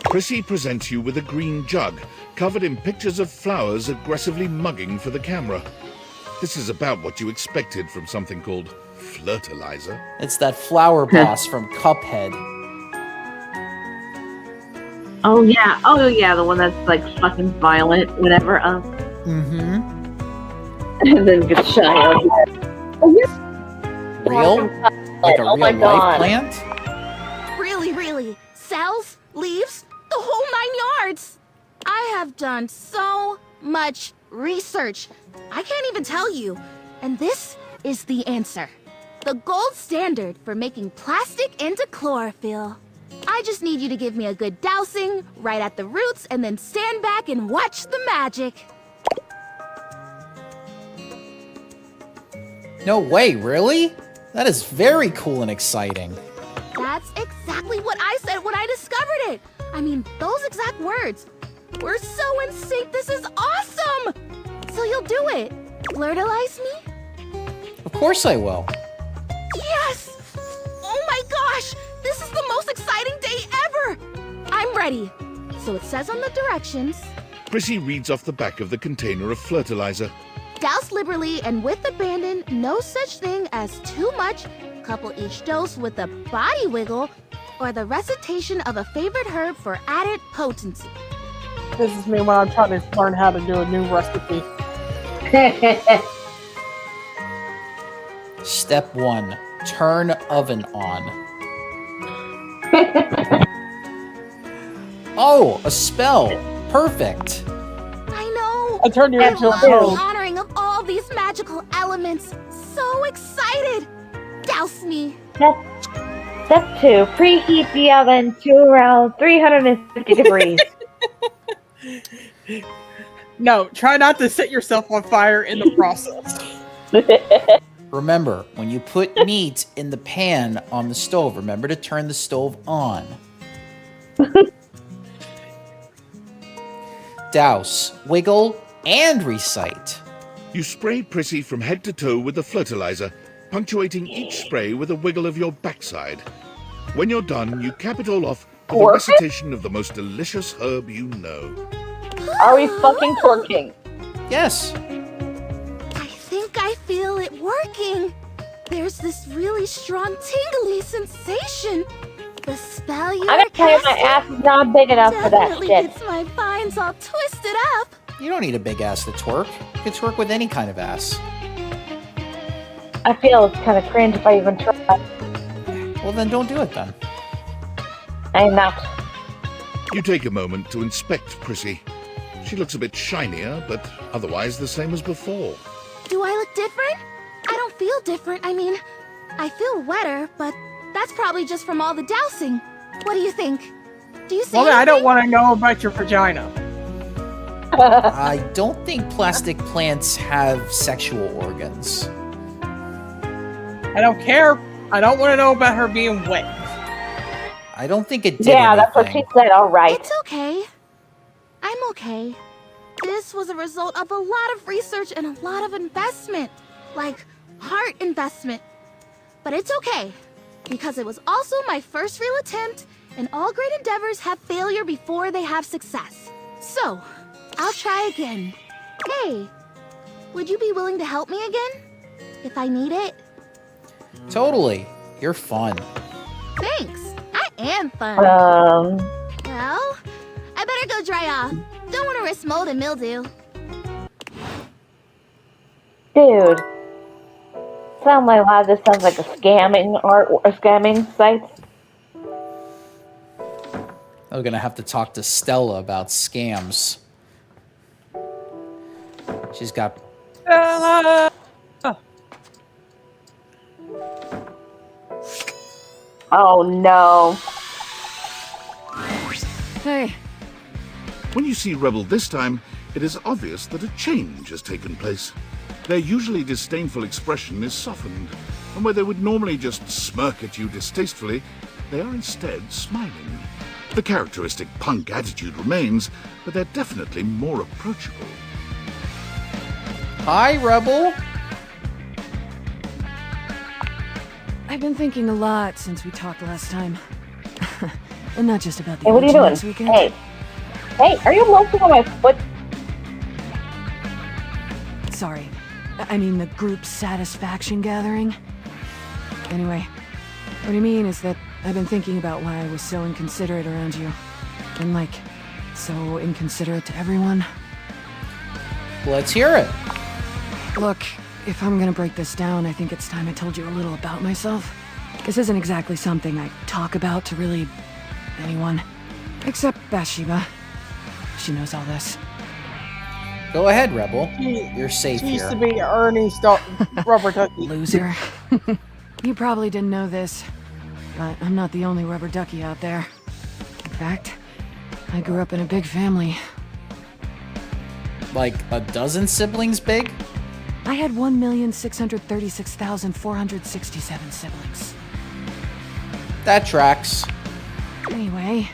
Prissy presents you with a green jug, covered in pictures of flowers aggressively mugging for the camera. This is about what you expected from something called flirtalizer. It's that flower boss from Cuphead. Oh yeah, the one that's like fucking violent, whatever. Mm-hmm. And then gets shy. Real? Like a Oh my real life God. plant? Really. Cells, leaves, the whole 9 yards. I have done so much research. I can't even tell you. And this is the answer. The gold standard for making plastic into chlorophyll. I just need you to give me a good dousing right at the roots and then stand back and watch the magic. No way, really? That is very cool and exciting. That's exactly what I said when I discovered it. I mean, those exact words. We're so in sync. This is awesome. So you'll do it. Flirtalize me? Of course I will. Yes! Oh my gosh! This is the most exciting day ever! I'm ready. So it says on the directions, Prissy reads off the back of the container of flirtalizer. douse liberally and with abandon, no such thing as too much. Couple each dose with a body wiggle or the recitation of a favorite herb for added potency. This is me when I'm trying to learn how to do a new recipe. Step 1. Turn oven on. Oh, a spell. Perfect. I know. I turned you I into a love toad. the honoring of all these magical elements. So excited. Douse me. Step 2. Preheat the oven to around 350 degrees. No, try not to set yourself on fire in the process. Remember, when you put meat in the pan on the stove, remember to turn the stove on. Douse, wiggle, and recite. You spray Prissy from head to toe with the fertilizer, punctuating each spray with a wiggle of your backside. When you're done, you cap it all off with a recitation of the most delicious herb you know. Are we fucking twerking? Yes. I think I feel it working. There's this really strong tingly sensation. The spell you're I'm gonna tell you, my ass is not big enough for that definitely shit. gets my vines all twisted up. You don't need a big ass to twerk. You can twerk with any kind of ass. I feel it's kind of cringe if I even try. Well, then don't do it then. I'm not. You take a moment to inspect Prissy. She looks a bit shinier, but otherwise the same as before. Do I look different? I don't feel different. I mean, I feel wetter, but that's probably just from all the dousing. What do you think? Do you see Well, I don't anything? want to know about your vagina. I don't think plastic plants have sexual organs. I don't care. I don't want to know about her being wet. I don't think it did Yeah, that's what she anything. said. All right. It's okay. I'm okay. This was a result of a lot of research and a lot of investment. Like, heart investment. But it's okay. Because it was also my first real attempt, and all great endeavors have failure before they have success. So, I'll try again. Hey, would you be willing to help me again? If I need it? Totally. You're fun. Thanks. I am fun. Um, Well, I better go dry off. Don't want to risk mold and mildew. dude. Sound like loud. This sounds like a scamming site. I'm gonna have to talk to Stella about scams. She's got. Oh no. Hey. When you see Rebel this time, it is obvious that a change has taken place. Their usually disdainful expression is softened, and where they would normally just smirk at you distastefully, they are instead smiling. The characteristic punk attitude remains, but they're definitely more approachable. Hi, Rebel. I've been thinking a lot since we talked last time. And not just about the Hey, what are you election doing? next weekend. Hey. Hey, are you looking at my foot? Sorry. I mean the group satisfaction gathering. Anyway, what I mean is that I've been thinking about why I was so inconsiderate around you. And like, so inconsiderate to everyone. Let's hear it. Look, if I'm gonna break this down, I think it's time I told you a little about myself. This isn't exactly something I talk about to really anyone. Except Bathsheba. She knows all this. Go ahead, Rebel. You're safe She used here. to be Ernie Rubber Ducky. Loser. You probably didn't know this, but I'm not the only rubber ducky out there. In fact, I grew up in a big family. Like a dozen siblings big? I had 1,636,467 siblings. That tracks. Anyway,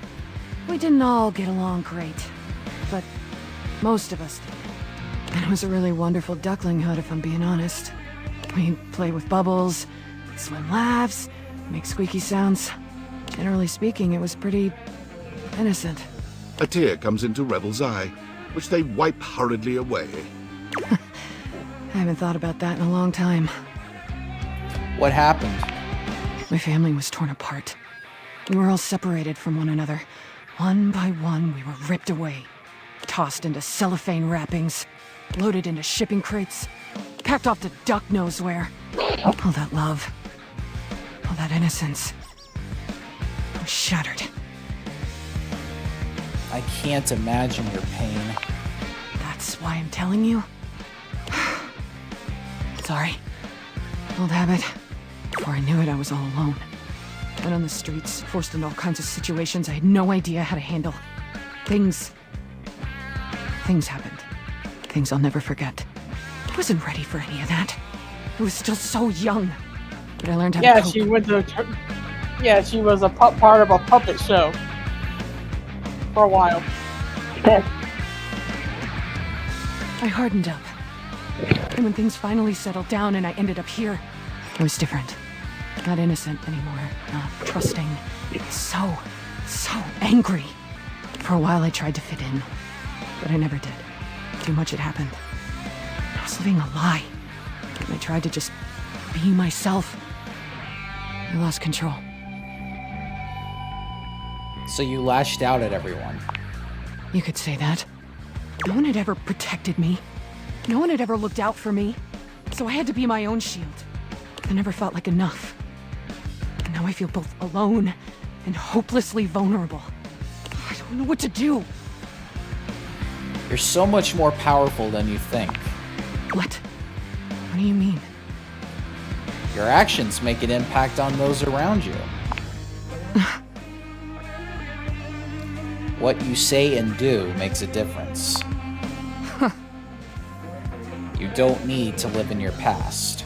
we didn't all get along great, but most of us did. And it was a really wonderful ducklinghood, if I'm being honest. We'd play with bubbles, swim laughs, make squeaky sounds. Generally speaking, it was pretty innocent. A tear comes into Rebel's eye, which they wipe hurriedly away. I haven't thought about that in a long time. What happened? My family was torn apart. We were all separated from one another. One by one, we were ripped away. tossed into cellophane wrappings, loaded into shipping crates, packed off to duck knows where. All that love, all that innocence, was shattered. I can't imagine your pain. That's why I'm telling you. Sorry. Old habit. Before I knew it, I was all alone. Out on the streets, forced into all kinds of situations I had no idea how to handle. Things happened. Things I'll never forget. I wasn't ready for any of that. I was still so young. But I learned how to cope. She went to. Yeah, she was a part of a puppet show for a while. I hardened up. And when things finally settled down and I ended up here, I was different. Not innocent anymore. Not trusting. So angry. For a while I tried to fit in. But I never did. Too much had happened. I was living a lie. And I tried to just be myself. I lost control. So you lashed out at everyone. You could say that. No one had ever protected me. No one had ever looked out for me. So I had to be my own shield. I never felt like enough. And now I feel both alone and hopelessly vulnerable. I don't know what to do. You're so much more powerful than you think. What? What do you mean? Your actions make an impact on those around you. What you say and do makes a difference. You don't need to live in your past.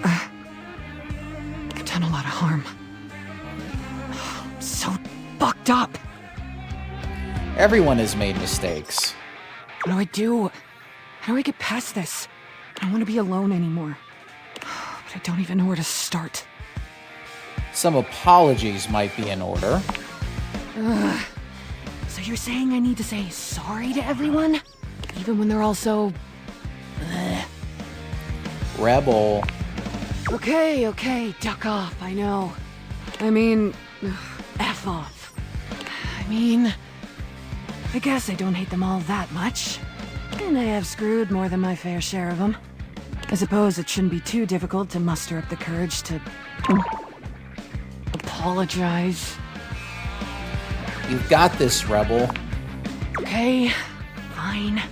I've done a lot of harm. I'm so fucked up. Everyone has made mistakes. What do I do? How do I get past this? I don't want to be alone anymore. But I don't even know where to start. Some apologies might be in order. So you're saying I need to say sorry to everyone? Even when they're all so... Rebel. Okay, duck off, I know. I mean, F off. I guess I don't hate them all that much. And I have screwed more than my fair share of them. I suppose it shouldn't be too difficult to muster up the courage to... apologize. You've got this, Rebel. Okay, fine.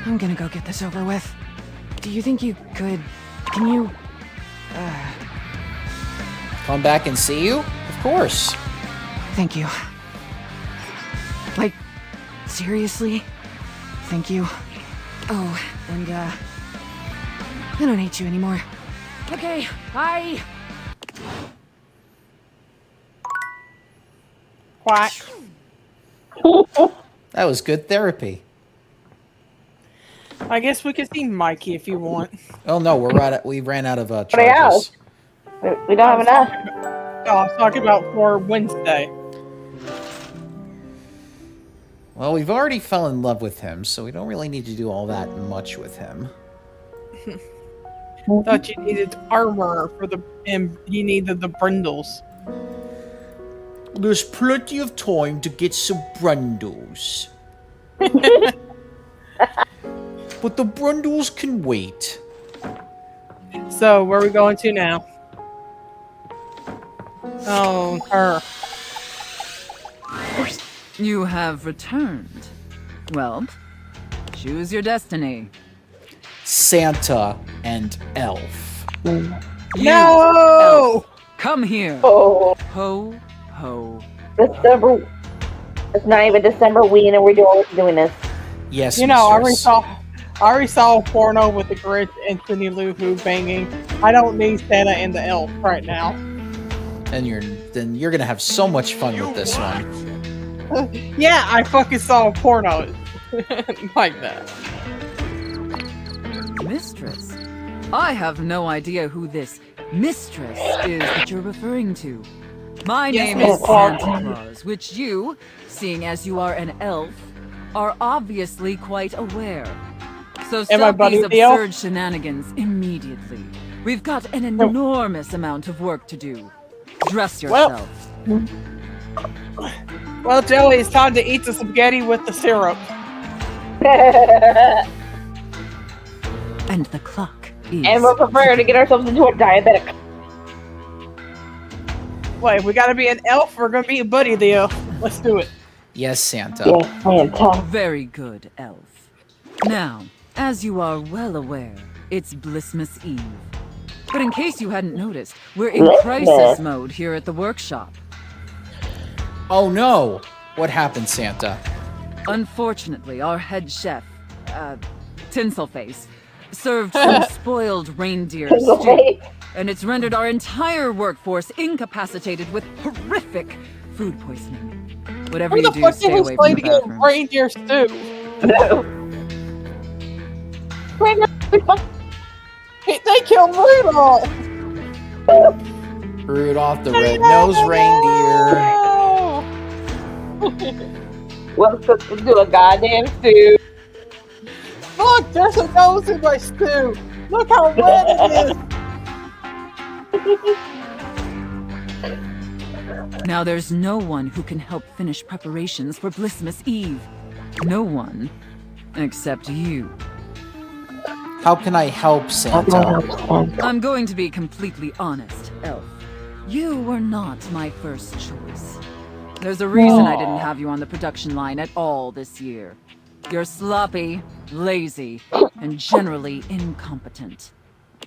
I'm gonna go get this over with. Do you think you could... Can you... Come back and see you? Of course. Thank you. Like, seriously? Thank you. Oh, and, I don't hate you anymore. Okay, bye! Quack. That was good therapy. I guess we could see Mikey if you want. Oh no, we ran out of charges. We don't have enough. I was talking about for Wednesday. Well, we've already fell in love with him, so we don't really need to do all that much with him. Thought you needed armor for the, and he needed the brindles. There's plenty of time to get some brundles. But the brundles can wait. So, where are we going to now? Oh, her. You have returned. Well, choose your destiny. Santa and Elf. You, No! Elf, come here. Oh, Ho, ho. December. It's not even December. We're doing this. Yes, You know, I mistress. already saw a porno with the Grinch and Cindy Lou Who banging. I don't need Santa and the Elf right now. And you're gonna have so much fun with this one. Yeah, I fucking saw a porno like that. Mistress? I have no idea who this mistress is that you're referring to. My Yes, name is Miss Santa Clark. Claus, which you, seeing as you are an elf, are obviously quite aware. So Am I stop Buddy these the elf? absurd shenanigans immediately. We've got an enormous amount of work to do. Dress Well- yourself. Well, Joey, it's time to eat the spaghetti with the syrup. And the clock is... And we're preparing to get ourselves into a diabetic. Wait, we gotta be an elf. We're gonna be a buddy the elf. Let's do it. Yes, Santa. Yes, Santa. Very good, Elf. Now, as you are well aware, it's Blissmas Eve. But in case you hadn't noticed, we're in crisis mode here at the workshop. Oh no! What happened, Santa? Unfortunately, our head chef, Tinselface, served some spoiled reindeer stew, and it's rendered our entire workforce incapacitated with horrific food poisoning. Whatever Who you the do, fuck stay did away he from play the to get bathroom. reindeer stew? They killed Rudolph! Rudolph the red-nosed reindeer. What's to do a goddamn stew? Look, there's a nose in my stew! Look how red it is! Now there's no one who can help finish preparations for Blissmas Eve. No one. Except you. How can I help, Santa? I'm going to be completely honest, Elf. You were not my first choice. There's a reason I didn't have you on the production line at all this year. You're sloppy, lazy, and generally incompetent.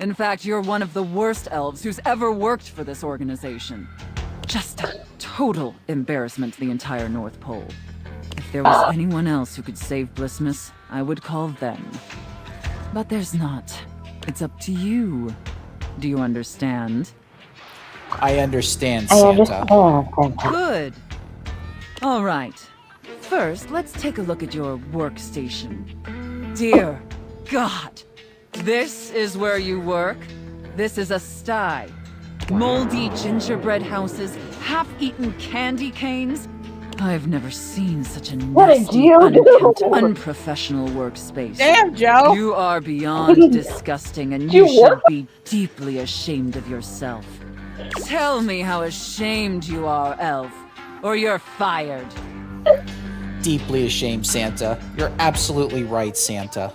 In fact, you're one of the worst elves who's ever worked for this organization. Just a total embarrassment to the entire North Pole. If there was anyone else who could save Blissmas, I would call them. But there's not. It's up to you. Do you understand? I understand, Santa. Good. All right. First, let's take a look at your workstation. Dear God, this is where you work? This is a sty. Moldy gingerbread houses, half-eaten candy canes. I've never seen such a nasty, unkempt, unprofessional workspace. Damn, Joe! You are beyond disgusting, and you should be deeply ashamed of yourself. Tell me how ashamed you are, Elf, or you're fired. Deeply ashamed, Santa. You're absolutely right, Santa.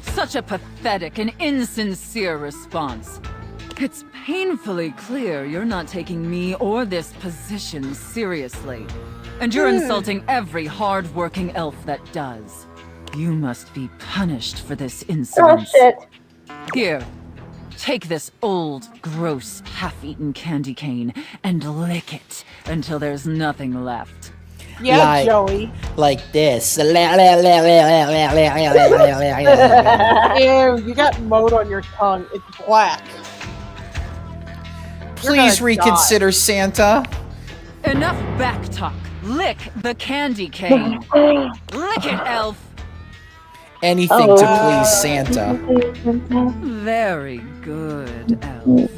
Such a pathetic and insincere response. It's painfully clear you're not taking me or this position seriously. And you're insulting every hard-working elf that does. You must be punished for this insolence. Here, take this old, gross, half-eaten candy cane and lick it until there's nothing left. Yeah, Joey. Like this. Ew, you got mold on your tongue. It's black. Please reconsider, Santa. Enough backtalk. Lick the candy cane. Lick it, Elf. Anything to please Santa. Very good, Elf.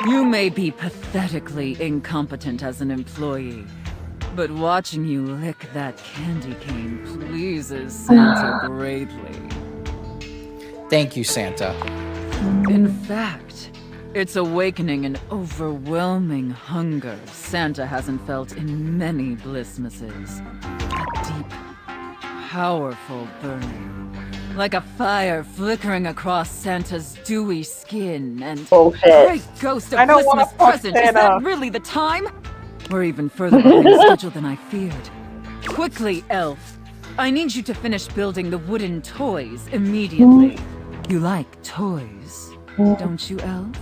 You may be pathetically incompetent as an employee, but watching you lick that candy cane pleases Santa greatly. Thank you, Santa. In fact, it's awakening an overwhelming hunger Santa hasn't felt in many Blissmases. A deep, powerful burning. Like a fire flickering across Santa's dewy skin and... Great ghost of I don't wanna Blissmas fuck present, is Santa. that really the time? We're even further behind schedule than I feared. Quickly, Elf. I need you to finish building the wooden toys immediately. You like toys, don't you, Elf?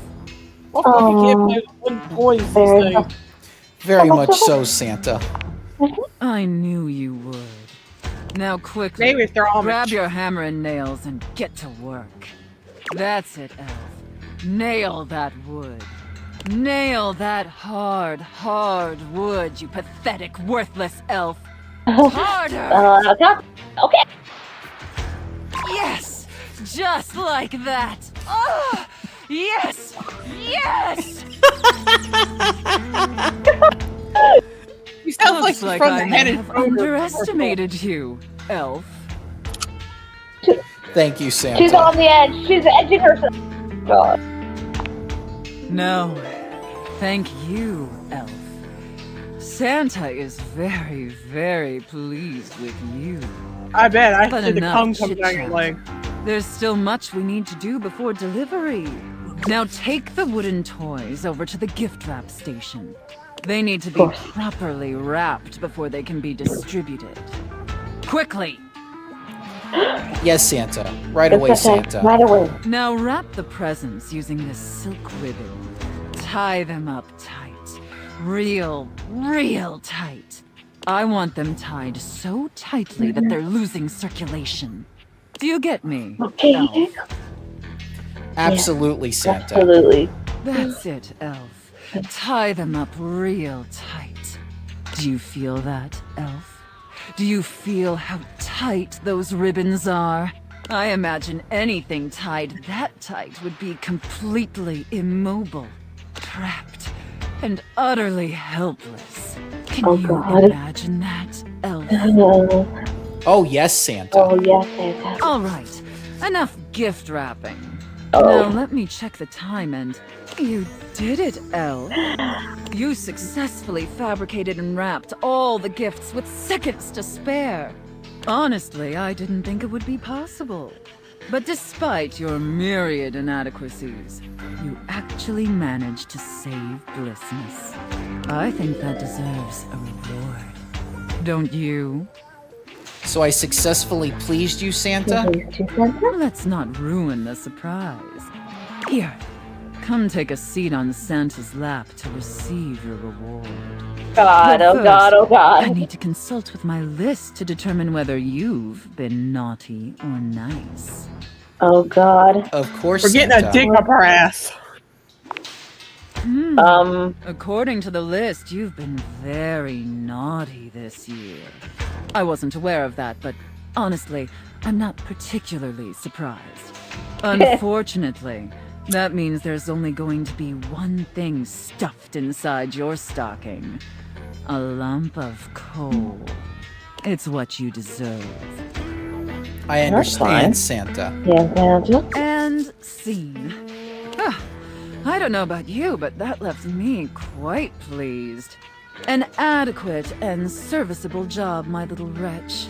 What the fuck you can't play with toys these days? Very much so, Santa. I knew you would. Now quickly, Maybe if they're Amish. grab your hammer and nails and get to work. That's it, Elf. Nail that wood. Nail that hard, hard wood, you pathetic, worthless elf. Harder! Okay. Yes! Just like that! Oh, yes! Yes! You sound Looks like like from I the may headed have underestimated you, elf. Thank you, Santa. She's on the edge. She's edging herself. God. No, thank you, elf. Santa is very, very pleased with you. I bet. I But see the enough tongue come down your chit-chat. leg. There's still much we need to do before delivery. Now take the wooden toys over to the gift wrap station. They need to be properly wrapped before they can be distributed. Quickly! Yes, Santa. Right away, Santa. Right away. Now wrap the presents using this silk ribbon. Tie them up tight. Real tight. I want them tied so tightly that they're losing circulation. Do you get me? Okay. Elf? Absolutely, Santa. Absolutely. That's it, Elf. Tie them up real tight. Do you feel that, Elf? Do you feel how tight those ribbons are? I imagine anything tied that tight would be completely immobile, trapped, and utterly helpless. Can Oh, you God. imagine that, Elf? Oh, yes, Santa. Oh, yes, Santa. All right, enough gift wrapping. Oh. Now let me check the time and... You did it, Elle. You successfully fabricated and wrapped all the gifts with seconds to spare. Honestly, I didn't think it would be possible. But despite your myriad inadequacies, you actually managed to save Blissmas. I think that deserves a reward. Don't you? So I successfully pleased you, Santa? Let's not ruin the surprise. Here, come take a seat on Santa's lap to receive your reward. God, But oh God, oh first, God. I need to consult with my list to determine whether you've been naughty or nice. Oh God. Of course, We're getting Santa. a dig up her ass. According to the list, you've been very naughty this year. I wasn't aware of that, but honestly, I'm not particularly surprised. Unfortunately, that means there's only going to be one thing stuffed inside your stocking. A lump of coal. It's what you deserve. I understand, Santa. Yeah, Santa. And scene. Ah, I don't know about you, but that left me quite pleased. An adequate and serviceable job, my little wretch.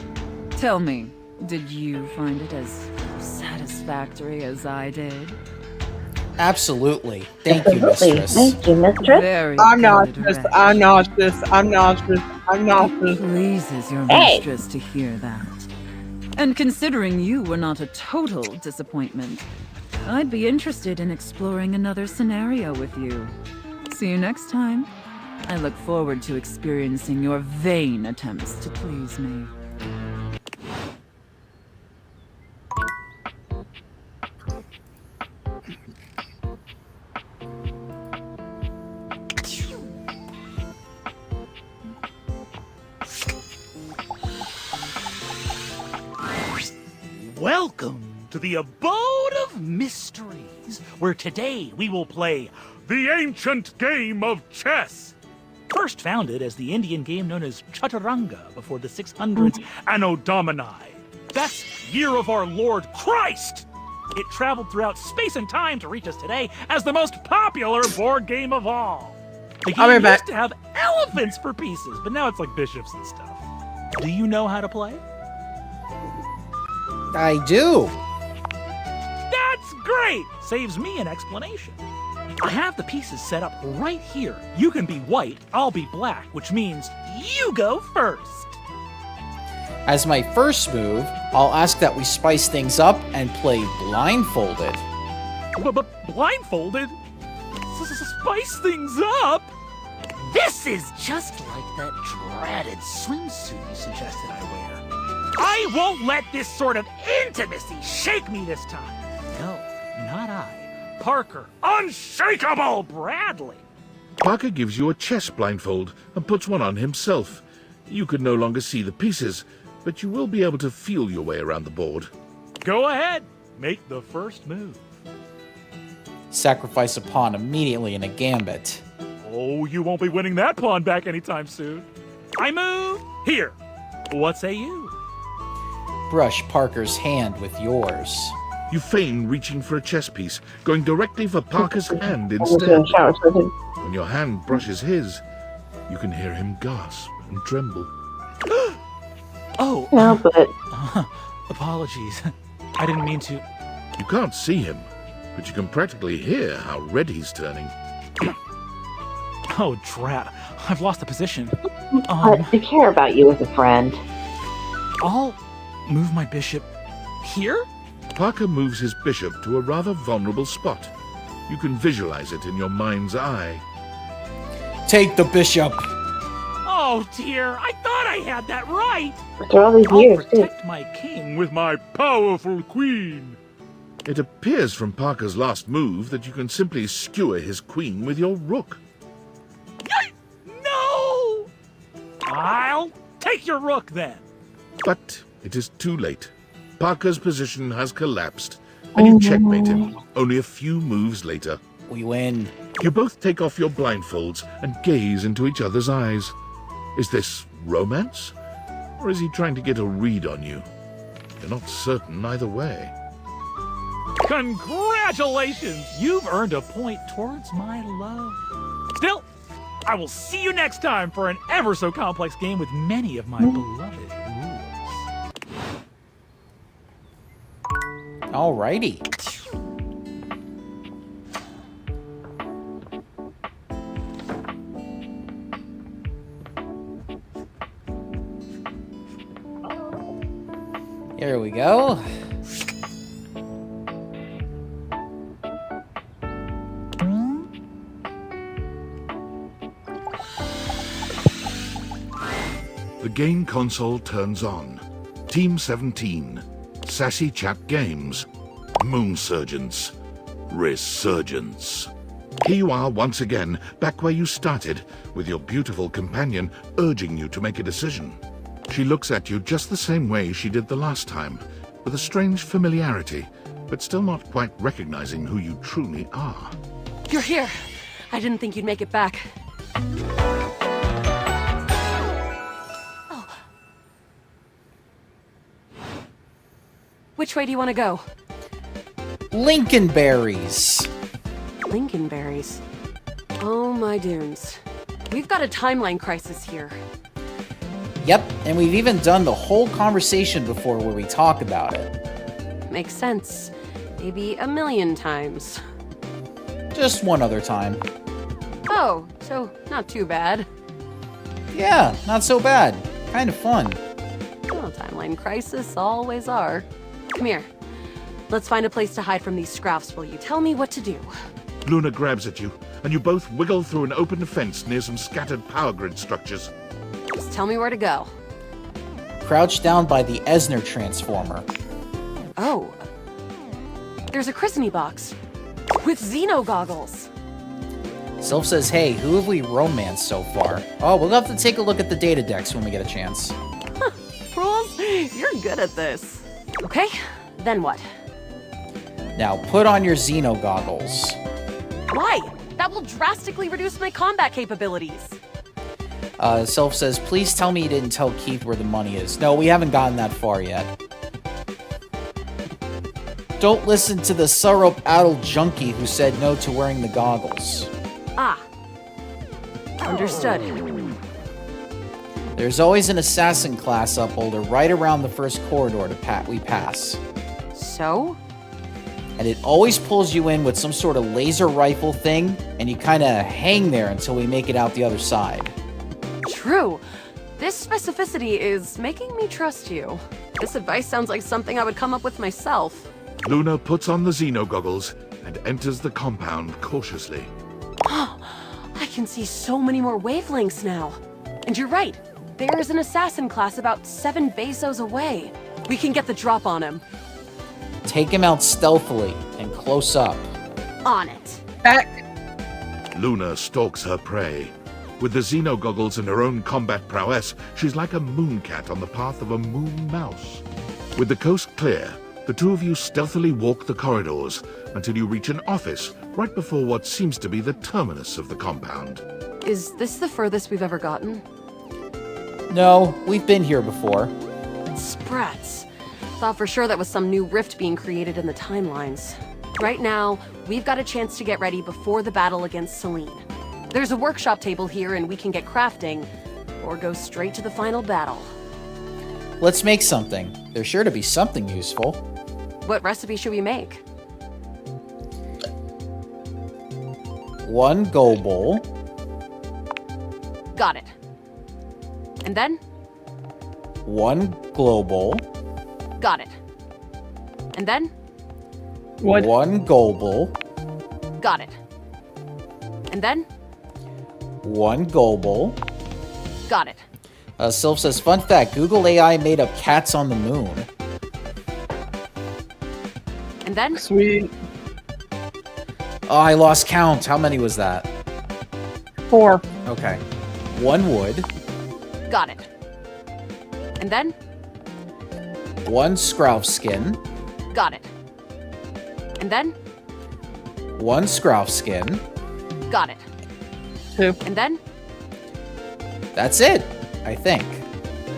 Tell me, did you find it as satisfactory as I did? Absolutely. Thank you, Absolutely. mistress. Thank you, mistress. Very I'm good, nauseous. wretch. I'm nauseous. I'm nauseous. I'm It nauseous. pleases your Hey. mistress to hear that. And considering you were not a total disappointment, I'd be interested in exploring another scenario with you. See you next time. I look forward to experiencing your vain attempts to please me. Welcome to the Abode of Mysteries, where today we will play the ancient game of chess. First founded as the Indian game known as Chaturanga before the 600s Anno Domini. That's year of our Lord Christ! It traveled throughout space and time to reach us today as the most popular board game of all. The I'll game be back. used to have elephants for pieces, but now it's like bishops and stuff. Do you know how to play? I do. That's great! Saves me an explanation. I have the pieces set up right here. You can be white, I'll be black, which means you go first. As my first move, I'll ask that we spice things up and play blindfolded. But blindfolded? Spice things up? This is just like that dreaded swimsuit you suggested I wear. I won't let this sort of intimacy shake me this time. No, not I. Parker, unshakable Bradley. Parker gives you a chess blindfold and puts one on himself. You can no longer see the pieces, but you will be able to feel your way around the board. Go ahead, make the first move. Sacrifice a pawn immediately in a gambit. Oh, you won't be winning that pawn back anytime soon. I move here. What say you? Brush Parker's hand with yours. You feign reaching for a chess piece, going directly for Parker's hand I was gonna instead. shower, so I didn't- When your hand brushes his, You can hear him gasp and tremble. Oh, No, but apologies. I didn't mean to. You can't see him, but you can practically hear how red he's turning. Oh, drat. I've lost the position. I care about you as a friend. I'll move my bishop here? Parker moves his bishop to a rather vulnerable spot. You can visualize it in your mind's eye. Take the bishop. Oh, dear. I thought I had that right. After all these I'll years, too. protect my king with my powerful queen. It appears from Parker's last move that you can simply skewer his queen with your rook. No! I'll take your rook then. But it is too late. Parker's position has collapsed, and you checkmate him only a few moves later. We win. You both take off your blindfolds and gaze into each other's eyes. Is this romance? Or is he trying to get a read on you? You're not certain either way. Congratulations! You've earned a point towards my love. Still, I will see you next time for an ever so complex game with many of my beloved rules. Alrighty. Here we go. The game console turns on. Team 17. Sassy Chat Games. Moon Surgeons. Resurgence. Here you are once again, back where you started, with your beautiful companion urging you to make a decision. She looks at you just the same way she did the last time, with a strange familiarity, but still not quite recognizing who you truly are. You're here. I didn't think you'd make it back. Oh. Which way do you want to go? Lincolnberries. Lincolnberries. Oh my dunes. We've got a timeline crisis here. Yep, and we've even done the whole conversation before where we talk about it. Makes sense. Maybe a million times. Just one other time. Oh, so not too bad. Yeah, not so bad. Kind of fun. Well, timeline crisis always are. Come here. Let's find a place to hide from these scraps while you tell me what to do. Luna grabs at you, and you both wiggle through an open fence near some scattered power grid structures. Just tell me where to go. Crouched down by the Esner transformer. Oh. There's a christening box. With Xeno goggles. Sylph says, hey, who have we romanced so far? Oh, we'll have to take a look at the data decks when we get a chance. Rules, you're good at this. Okay, then what? Now, put on your Xeno goggles. Why? That will drastically reduce my combat capabilities. Sylph says, please tell me you didn't tell Keith where the money is. No, we haven't gotten that far yet. Don't listen to the Sarop-addled junkie who said no to wearing the goggles. Ah. Understood. There's always an assassin class upholder right around the first corridor we pass. So? And it always pulls you in with some sort of laser rifle thing, and you kind of hang there until we make it out the other side. True. This specificity is making me trust you. This advice sounds like something I would come up with myself. Luna puts on the Xeno goggles and enters the compound cautiously. I can see so many more wavelengths now. And you're right. There is an assassin class about 7 Bezos away. We can get the drop on him. Take him out stealthily and close up. On it. Back. Luna stalks her prey. With the Xeno goggles and her own combat prowess, she's like a mooncat on the path of a moon mouse. With the coast clear, the two of you stealthily walk the corridors until you reach an office right before what seems to be the terminus of the compound. Is this the furthest we've ever gotten? No, we've been here before. Sprats. Thought for sure that was some new rift being created in the timelines. Right now, we've got a chance to get ready before the battle against Selene. There's a workshop table here and we can get crafting, or go straight to the final battle. Let's make something. There's sure to be something useful. What recipe should we make? 1 go bowl. Got it. And then? 1 glow bowl. Got it. And then? 1 go bowl. Got it. And then? 1 go bowl. Got it. Sylph says, fun fact, Google AI made up cats on the moon. And then? Sweet. Oh, I lost count. How many was that? 4. Okay. 1 wood. Got it. And then? 1 scrouf skin. Got it. And then? 1 scrouf skin. Got it. 2. And then? That's it, I think.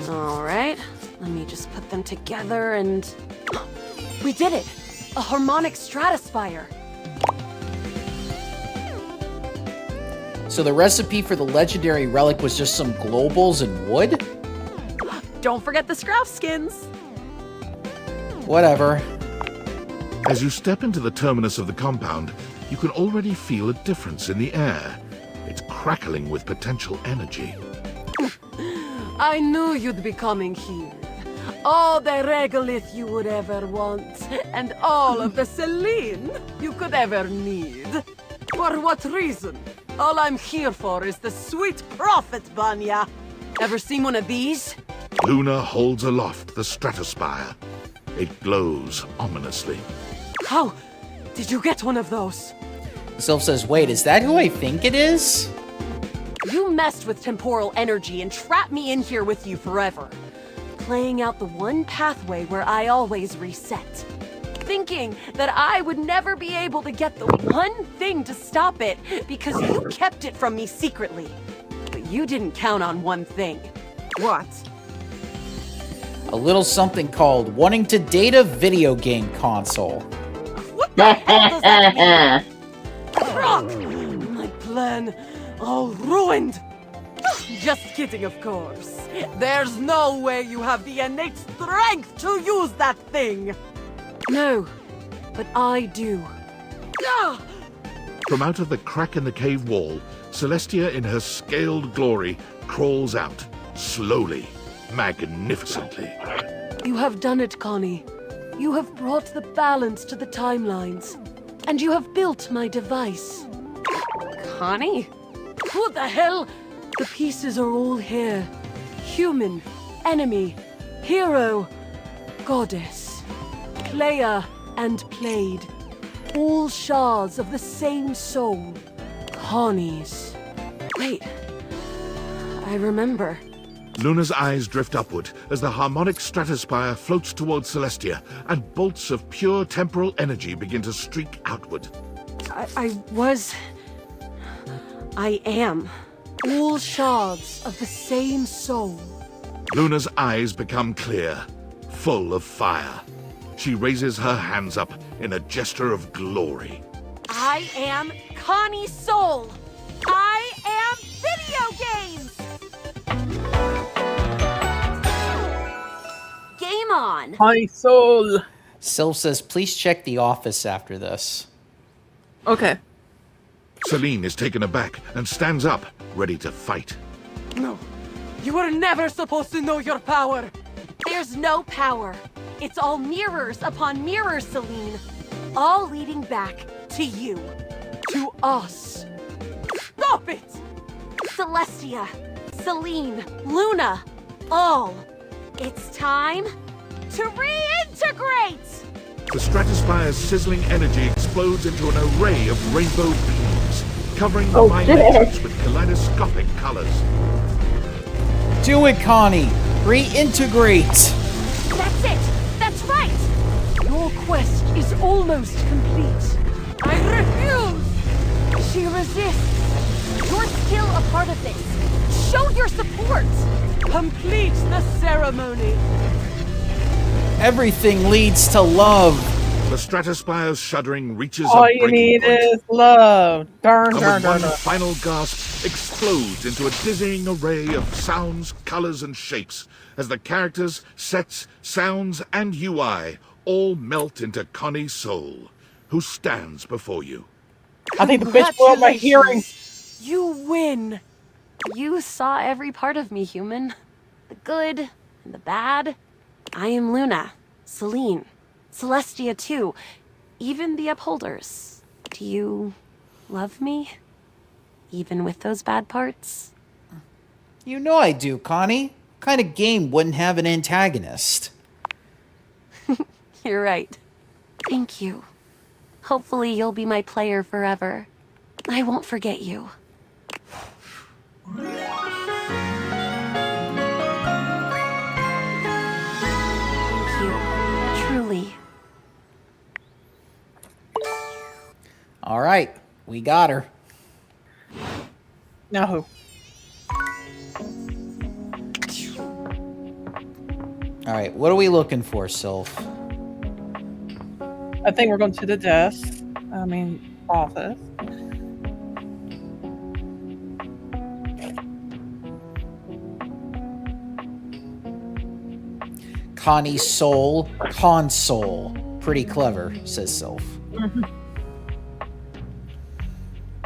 Alright. Let me just put them together and... We did it! A harmonic stratospire! So the recipe for the legendary relic was just some globals and wood? Don't forget the scrouf skins! Whatever. As you step into the terminus of the compound, you can already feel a difference in the air. It's crackling with potential energy. I knew you'd be coming here. All the regolith you would ever want, and all of the Celine you could ever need. For what reason? All I'm here for is the sweet profit, Banya. Ever seen one of these? Luna holds aloft the stratospire. It glows ominously. How did you get one of those? Sylph says, wait, is that who I think it is? You messed with temporal energy and trapped me in here with you forever. Playing out the one pathway where I always reset. Thinking that I would never be able to get the one thing to stop it because you kept it from me secretly. But you didn't count on one thing. What? A little something called wanting to date a video game console. What the hell does that mean? Rock! My plan all ruined! Just kidding, of course. There's no way you have the innate strength to use that thing! No, but I do. Ah! From out of the crack in the cave wall, Celestia in her scaled glory crawls out, slowly, magnificently. You have done it, Connie. You have brought the balance to the timelines. And you have built my device. Connie? Who the hell? The pieces are all here. Human, enemy, hero, goddess, player and played. All shards of the same soul. Connie's. Wait. I remember. Luna's eyes drift upward as the harmonic stratospire floats towards Celestia, and bolts of pure temporal energy begin to streak outward. I am. All shards of the same soul. Luna's eyes become clear, full of fire. She raises her hands up in a gesture of glory. I am Connie Soul. I am video games. Game on. My soul. Sylph says, please check the office after this. Okay. Celine is taken aback and stands up, ready to fight. No. You were never supposed to know your power. There's no power. It's all mirrors upon mirrors, Celine. All leading back to you. To us. Stop it! Celestia, Celine, Luna, all. It's time to reintegrate! The stratospire's sizzling energy explodes into an array of rainbow beams, covering the my matrix with kaleidoscopic colors. Do it, Connie! Reintegrate! That's it! That's right! Your quest is almost complete. I refuse! She resists. You're still a part of this. Show your support! Complete the ceremony! Everything leads to love. The stratospire's shuddering reaches All a you breaking need point. is love. Darn, And darn, with darn, one darn. final gasp, explodes into a dizzying array of sounds, colors, and shapes as the characters, sets, sounds, and UI all melt into Connie Soul, who stands before you. I think the bitch blew up my hearing. You win! You saw every part of me, human. The good and the bad. I am Luna, Celine, Celestia too, even the Upholders. Do you love me? Even with those bad parts? You know I do, Connie. What kind of game wouldn't have an antagonist? You're right. Thank you. Hopefully you'll be my player forever. I won't forget you. Thank you. Truly. All right, we got her. Now who? All right, what are we looking for, Sylph? I think we're going to the desk. Office. Connie's soul, console. Pretty clever, says Sylph. Mhm.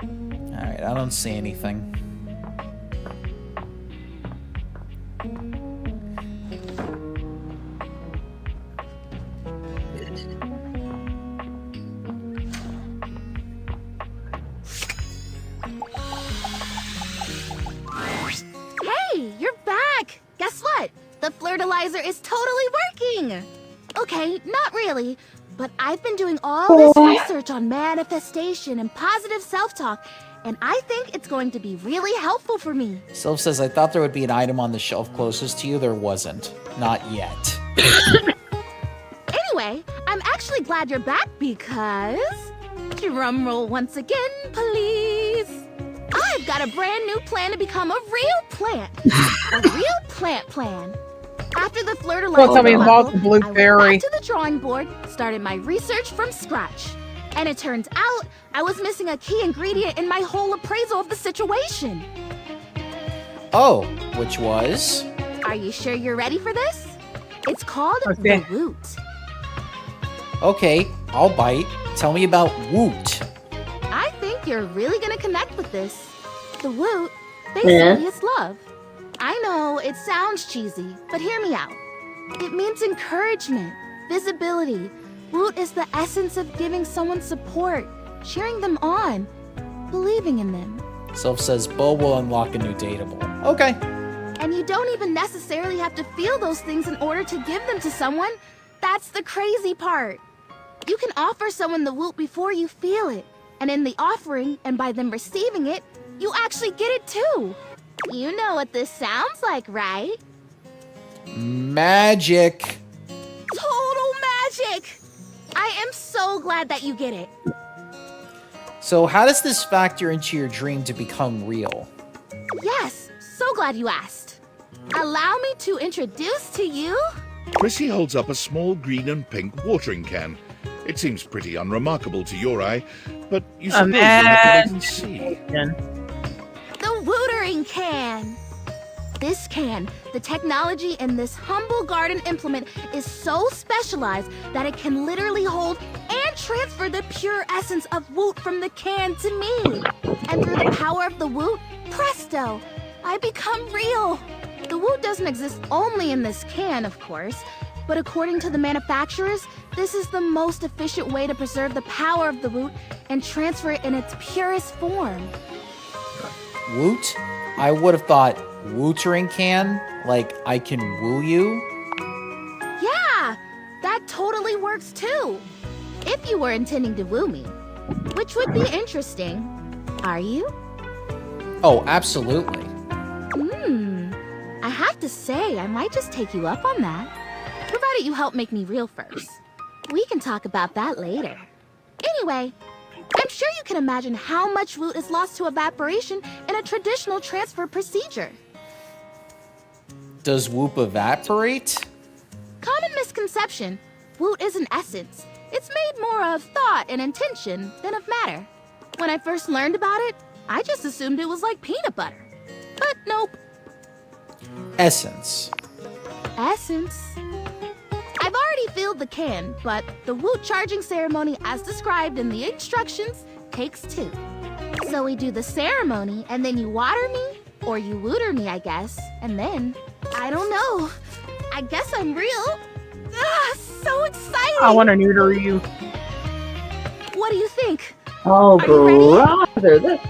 All right, I don't see anything. Hey, you're back! Guess what? The Flirtalizer is totally working! Okay, not really, but I've been doing all this research on manifestation and positive self-talk, and I think it's going to be really helpful for me. Sylph says, I thought there would be an item on the shelf closest to you. There wasn't. Not yet. Anyway, I'm actually glad you're back because... Drumroll once again, please. I've got a brand new plan to become a real plant. A real plant plan. After the Flirtalizer Don't tell me about the I went blueberry. back to the drawing board, started my research from scratch. And it turns out I was missing a key ingredient in my whole appraisal of the situation. Oh, which was? Are you sure you're ready for this? It's called Okay. the Woot. Okay, I'll bite. Tell me about Woot. I think you're really gonna connect with this. The Woot basically is love. I know it sounds cheesy, but hear me out. It means encouragement, visibility. Woot is the essence of giving someone support, cheering them on, believing in them. Sylph says, Bo will unlock a new dateable. Okay. And you don't even necessarily have to feel those things in order to give them to someone. That's the crazy part. You can offer someone the Woot before you feel it. And in the offering, and by them receiving it, you actually get it too. You know what this sounds like, right? Magic. Total magic! I am so glad that you get it. So how does this factor into your dream to become real? Yes, so glad you asked. Allow me to introduce to you... Chrissy holds up a small green and pink watering can. It seems pretty unremarkable to your eye, but you suppose you'll have to wait and see. the Wootering Can. This can, the technology in this humble garden implement is so specialized that it can literally hold and transfer the pure essence of Woot from the can to me. And through the power of the Woot, presto, I become real. The Woot doesn't exist only in this can, of course, but according to the manufacturers, this is the most efficient way to preserve the power of the Woot and transfer it in its purest form. Woot? I would have thought wootering can, like I can woo you. Yeah, that totally works too. If you were intending to woo me, which would be interesting. Are you? Oh, absolutely. I have to say, I might just take you up on that. Provided you help make me real first. We can talk about that later. Anyway, I'm sure you can imagine how much Woot is lost to evaporation in a traditional transfer procedure. Does Whoop evaporate? Common misconception. Woot is an essence. It's made more of thought and intention than of matter. When I first learned about it, I just assumed it was like peanut butter. But nope. Essence. Essence. I've already filled the can, but the Woot charging ceremony as described in the instructions takes 2. So we do the ceremony, and then you water me, or you wooter me, I guess, and then, I don't know. I guess I'm real. Ah, so exciting! I want to neuter you. What do you think? Oh, Are you ready? brother. This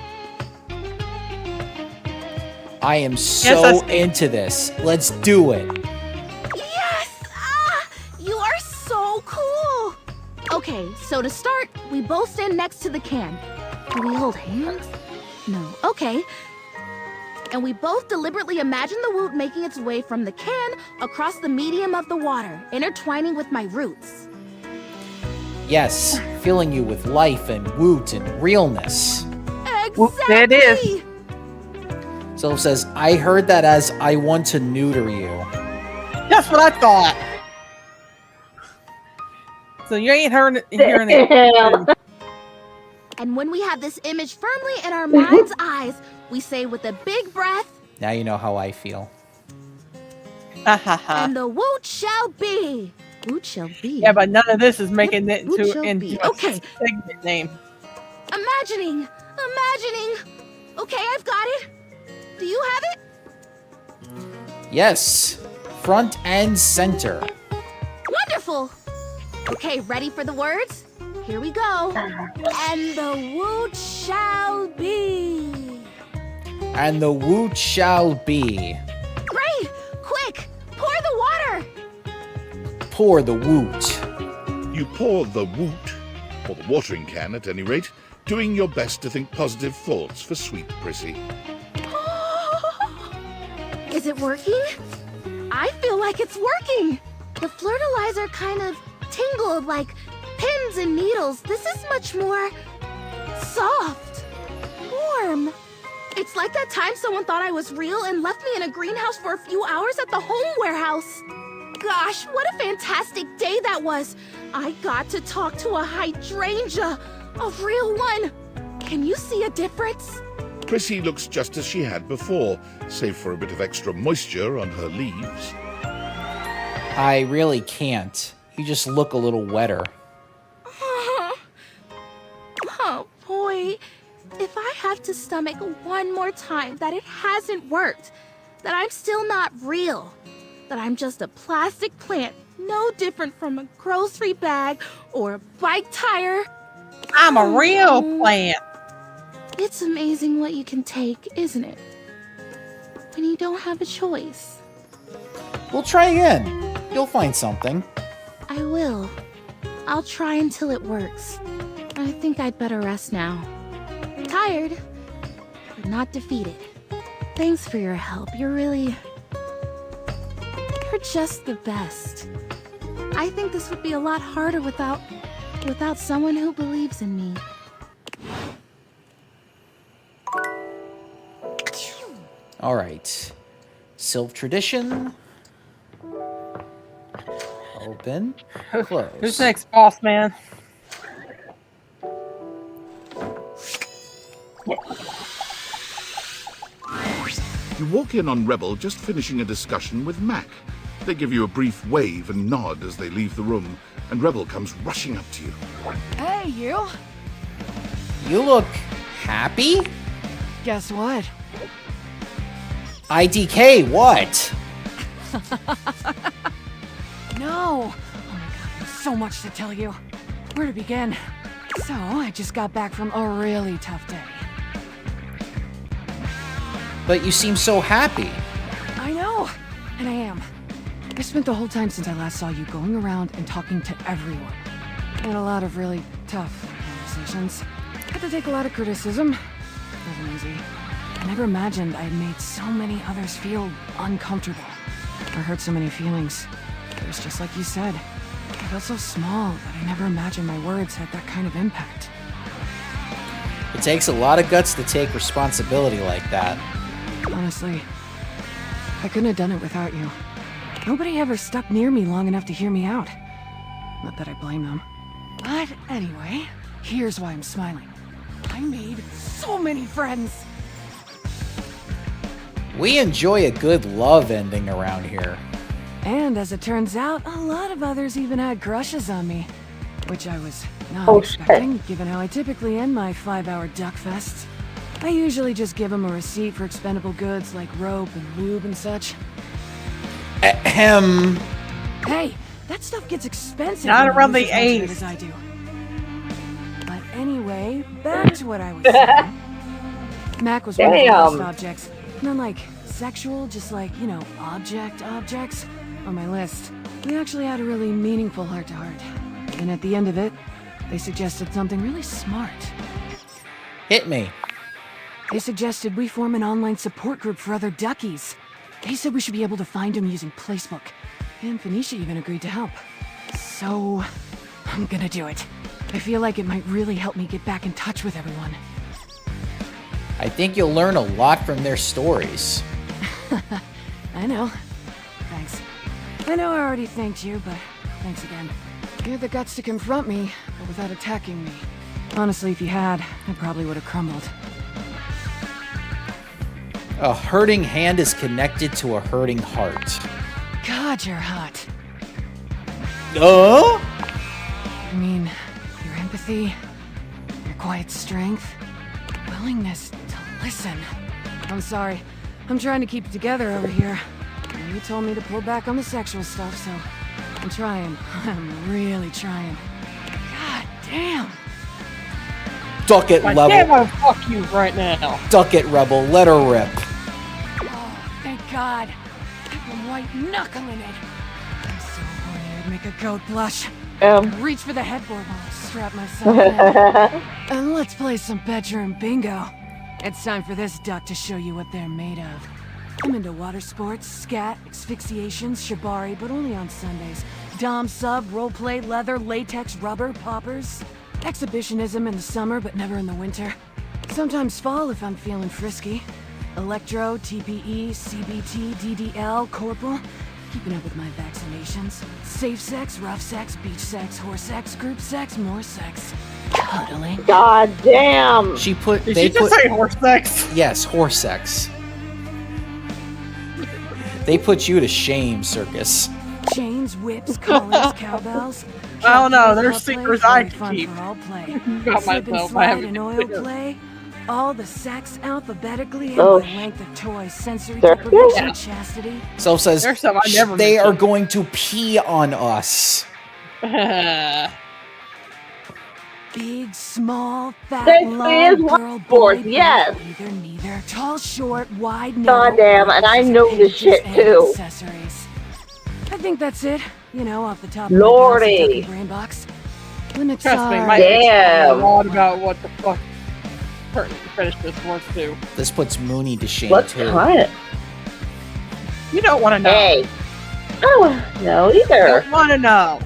I am so Yes, into this. Let's do it. Yes! Ah, you are so cool! Okay, so to start, we both stand next to the can. Do we hold hands? No. Okay. And we both deliberately imagine the Woot making its way from the can across the medium of the water, intertwining with my roots. Yes, filling you with life and woot and realness. Whoop, there it is. Sylph says, I heard that as I want to neuter you. That's what I thought. So you ain't hearing Damn. it. And when we have this image firmly in our mind's eyes, we say with a big breath, Now you know how I feel. and the Woot shall be. Woot shall be. Yeah, but none of this is making it Woot shall into be. a Okay. segment name. Imagining. Okay, I've got it. Do you have it? Yes, front and center. Wonderful. Okay, ready for the words? Here we go. And the Woot shall be. And the woot shall be. Great! Quick! Pour the water! Pour the woot. You pour the woot, or the watering can at any rate, doing your best to think positive thoughts for sweet Prissy. Is it working? I feel like it's working. The flirtilizer kind of tingled like pins and needles. This is much more soft, warm. It's like that time someone thought I was real and left me in a greenhouse for a few hours at the home warehouse. Gosh, what a fantastic day that was. I got to talk to a hydrangea, a real one. Can you see a difference? Prissy looks just as she had before, save for a bit of extra moisture on her leaves. I really can't. You just look a little wetter. Oh boy, if I have to stomach one more time that it hasn't worked, that I'm still not real, that I'm just a plastic plant, no different from a grocery bag or a bike tire. I'm a real plant. It's amazing what you can take, isn't it? When you don't have a choice. We'll try again. You'll find something. I will. I'll try until it works. I think I'd better rest now. Tired, but not defeated. Thanks for your help. You're just the best. I think this would be a lot harder without someone who believes in me. All right. Sylph tradition. Open. Close. Who's next, boss man? You walk in on Rebel just finishing a discussion with Mac. They give you a brief wave and nod as they leave the room, and Rebel comes rushing up to you. Hey, you. You look happy? Guess what? IDK, what? No. Oh my god, there's so much to tell you. Where to begin? So, I just got back from a really tough day. But you seem so happy. I know, and I am. I spent the whole time since I last saw you going around and talking to everyone. I had a lot of really tough conversations. Had to take a lot of criticism. Wasn't easy. I never imagined I had made so many others feel uncomfortable or hurt so many feelings. It was just like you said. I felt so small that I never imagined my words had that kind of impact. It takes a lot of guts to take responsibility like that. Honestly, I couldn't have done it without you. Nobody ever stuck near me long enough to hear me out. Not that I blame them. But anyway, here's why I'm smiling. I made so many friends. We enjoy a good love ending around here. And as it turns out, a lot of others even had crushes on me. Which I was not Oh, expecting, given how I typically end my 5-hour duck fests. I usually just give them a receipt for expendable goods like rope and lube and such. Ahem. Hey, that stuff gets expensive. Not when you around the use as much of it eighth. as I do. But anyway, back to what I was saying. Mac was one of the last Damn. objects. Not like sexual, just like, you know, objects on my list. We actually had a really meaningful heart-to-heart. And at the end of it, they suggested something really smart. Hit me. They suggested we form an online support group for other duckies. They said we should be able to find them using Placebook. And Phoenicia even agreed to help. So, I'm gonna do it. I feel like it might really help me get back in touch with everyone. I think you'll learn a lot from their stories. I know. Thanks. I know I already thanked you, but thanks again. You had the guts to confront me, but without attacking me. Honestly, if you had, I probably would have crumbled. A hurting hand is connected to a hurting heart. God, you're hot. Oh? I mean, your empathy, your quiet strength, willingness to listen. I'm sorry. I'm trying to keep it together over here. And you told me to pull back on the sexual stuff, so I'm trying. I'm really trying. God damn. Duck it, Like, Level. damn, I fuck you right now. Duck it, Rebel. Let her rip. Oh, thank God. I've been white knuckling it. I'm so horny I'd make a goat blush. Reach for the headboard while I strap myself in. And let's play some bedroom bingo. It's time for this duck to show you what they're made of. I'm into water sports, scat, asphyxiations, shibari, but only on Sundays. Dom sub, roleplay, leather, latex, rubber, poppers. Exhibitionism in the summer, but never in the winter. Sometimes fall if I'm feeling frisky. Electro, TPE, CBT, DDL, corporal. Keeping up with my vaccinations. Safe sex, rough sex, beach sex, horse sex, group sex, more sex. Cuddling. God damn. She put. Did they you just put. say horse sex? Yes, horse sex. They put you to shame, Circus. Chains, whips, collars, cowbells. I don't know, there's Calculated secrets play, I very can fun keep. for all play. Got Slip and myself, I slide haven't and oil considered. play. All the sex alphabetically and Oh, by length of toys, sensory There- deprivation, Yeah. chastity. Self says There's some I never they are mentioned." going to pee on us. Big, small, fat, There long, is girl, one boy, sport, yes. Neither, neither. Tall, short, wide, narrow. Goddamn, and I know this shit and too. Accessories. I think that's it. You know, off the top Lordy. of my brain box. Limits Trust me, are... my Damn. a lot about what the fuck certain finish this was too. This puts Mooney to shame What's too. cut? You don't want to know. Hey. I don't know You either. don't want to know.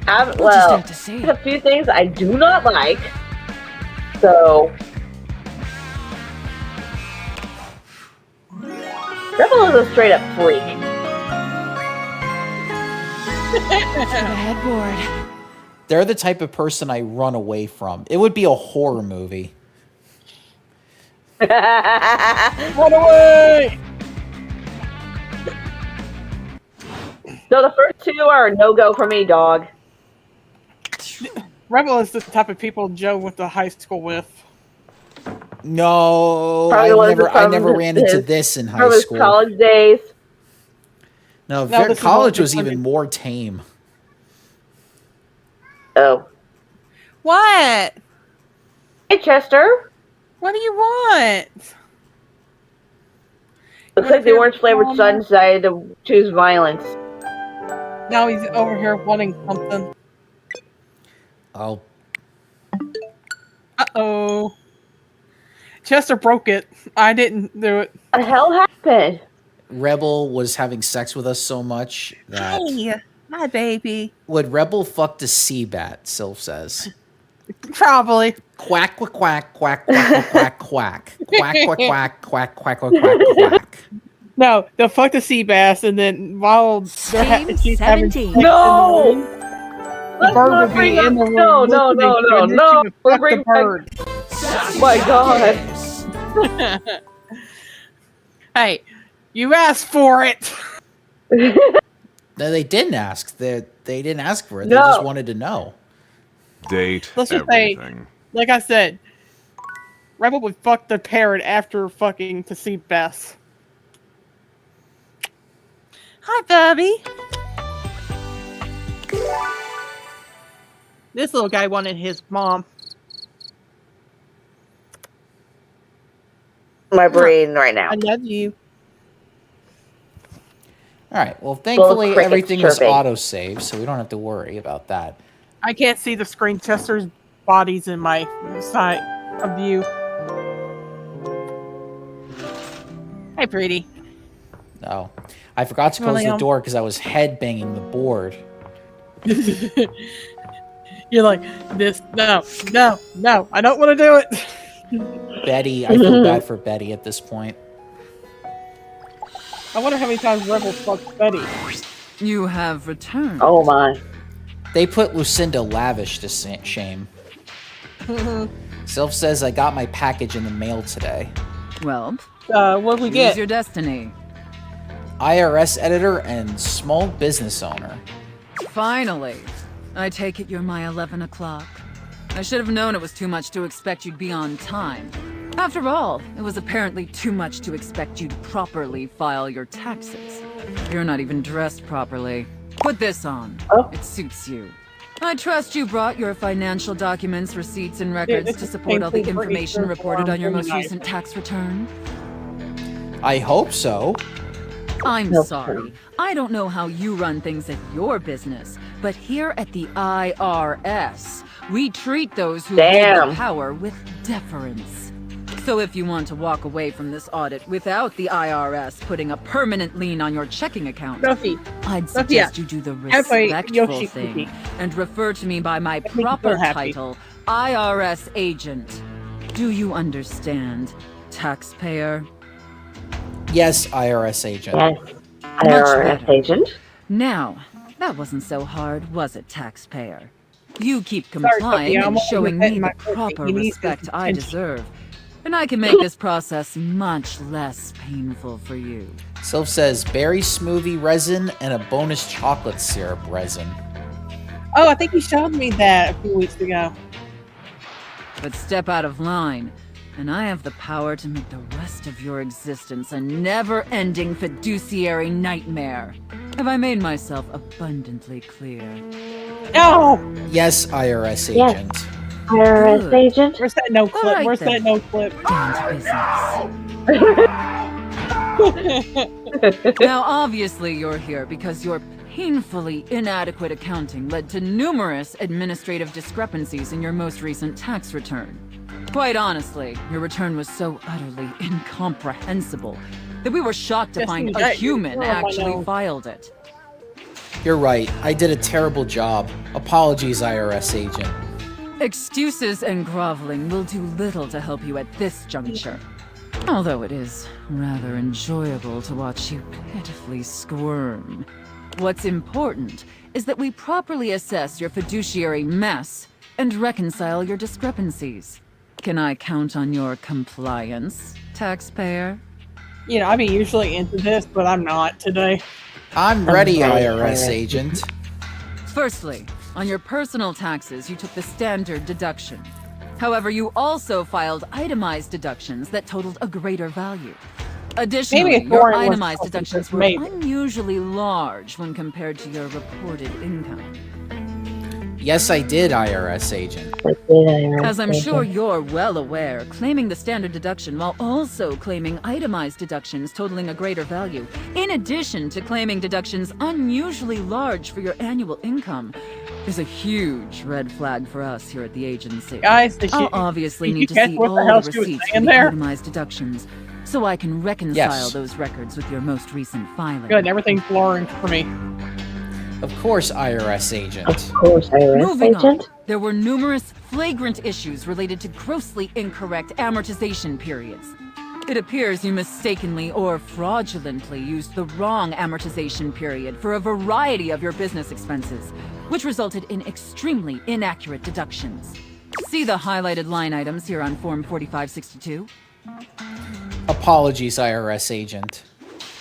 I'm, We'll just well, have to see. there's a few things I do not like. So. Rebel is a straight up freak. The headboard. They're the type of person I run away from. It would be a horror movie. Run away! So the first two are a no-go for me, dog. Rebel is the type of people Joe went to high school with. No, Probably I was never from ran into his- this in high From his school. college days. No, No, this is college what was we- even more tame. Oh. What? Hey, Chester. What do you want? Looks like the orange-flavored son decided to choose violence. Now he's over here wanting something. Oh, Uh-oh. Chester broke it. I didn't do it. What the hell happened? Rebel was having sex with us so much that Hi, baby. would Rebel fucked a sea bat, Sylph says. Probably. Quack, quack, quack, quack, quack, quack, quack. Quack, quack, quack, quack, quack, quack, quack, quack. No, they'll fuck the sea bass, and then while they're Team she's having 17. sex in the No! room, the bird would be in the room. No. listening, and then she would We're fuck the bringing back- bird. Oh my god. Hey, you asked for it. No, they didn't ask. They didn't ask for it. No. They just wanted to know. Date Let's just say, everything. like I said, Rebel would fuck the parrot after fucking to see Bess. Hi, Bubby. This little guy wanted his mom. My brain right now. I love you. All right. Well, thankfully crickets everything was chirping. auto-saved, so we don't have to worry about that. I can't see the screen. Chester's body's in my side of view. Hi, pretty. No, I forgot to Well, close the Liam. door because I was head banging the board. You're like, this, no, I don't want to do it. Betty, I feel bad for Betty at this point. I wonder how many times Rebel fucked Betty. You have returned. Oh my. They put Lucinda Lavish to shame. Sylph says I got my package in the mail today. Well, What'd we choose get? your destiny. IRS editor and small business owner. Finally. I take it you're my 11 o'clock. I should have known it was too much to expect you'd be on time. After all, it was apparently too much to expect you'd properly file your taxes. You're not even dressed properly. Put this on. Oh. It suits you. I trust you brought your financial documents, receipts, and records this to is support all the painful for information Easter reported on your for most tonight. recent tax return. I hope so. I'm No sorry. problem. I don't know how you run things at your business, but here at the IRS, we treat those who hold Damn. the power with deference. So if you want to walk away from this audit without the IRS putting a permanent lien on your checking account, Duffy, I'd Sophia, suggest you do the have a respectful Yoshi thing cookie. and refer to me by my me feel proper happy. title, IRS agent. Do you understand, taxpayer? Yes, IRS agent. Yes. Much IRS better. agent. Now, that wasn't so hard, was it, taxpayer? You keep Sorry, complying Sophia, I'm and only showing petting me my the pussy. proper He needs respect his I attention. deserve. And I can make this process much less painful for you. Sylph says berry smoothie resin and a bonus chocolate syrup resin. Oh, I think you showed me that a few weeks ago. But step out of line, and I have the power to make the rest of your existence a never-ending fiduciary nightmare. Have I made myself abundantly clear? No! Yes, IRS Yes. agent. IRS Good. agent. Where's that no clip? Alright Where's then. that no clip? Business. Now, obviously, you're here because your painfully inadequate accounting led to numerous administrative discrepancies in your most recent tax return. Quite honestly, your return was so utterly incomprehensible that we were shocked to Yes, find you a got- human you're on my actually nose. filed it. You're right. I did a terrible job. Apologies, IRS agent. Excuses and groveling will do little to help you at this juncture. Although it is rather enjoyable to watch you pitifully squirm. What's important is that we properly assess your fiduciary mess and reconcile your discrepancies. Can I count on your compliance, taxpayer? You know, I'd be usually into this, but I'm not today. I'm ready, sorry, IRS IRS agent. Firstly, on your personal taxes, you took the standard deduction. However, you also filed itemized deductions that totaled a greater value. Additionally, Maybe a your foreign was itemized something deductions just were made. unusually large when compared to your reported income. Yes, I did, IRS agent. As I'm sure you're well aware, claiming the standard deduction while also claiming itemized deductions totaling a greater value, in addition to claiming deductions unusually large for your annual income, is a huge red flag for us here at the agency. Guys, did I'll you- obviously did you need to catch see what the all hell the she was receipts for saying the there? itemized deductions, so I can reconcile Yes. those records with your most recent filing. Good, everything's blurring for me. Of course, IRS agent. Of course, IRS Moving agent. on, there were numerous flagrant issues related to grossly incorrect amortization periods. It appears you mistakenly or fraudulently used the wrong amortization period for a variety of your business expenses, which resulted in extremely inaccurate deductions. See the highlighted line items here on Form 4562? Apologies, IRS agent.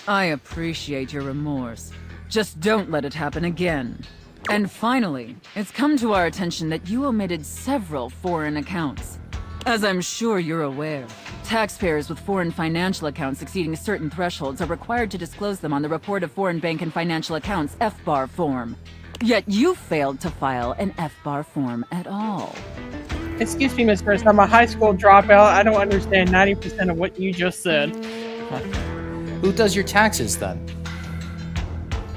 I appreciate your remorse. Just don't let it happen again. And finally, it's come to our attention that you omitted several foreign accounts. As I'm sure you're aware, taxpayers with foreign financial accounts exceeding certain thresholds are required to disclose them on the Report of Foreign Bank and Financial Accounts FBAR form. Yet you failed to file an FBAR form at all. Excuse me, Miss Chris. I'm a high school dropout. I don't understand 90% of what you just said. Who does your taxes then?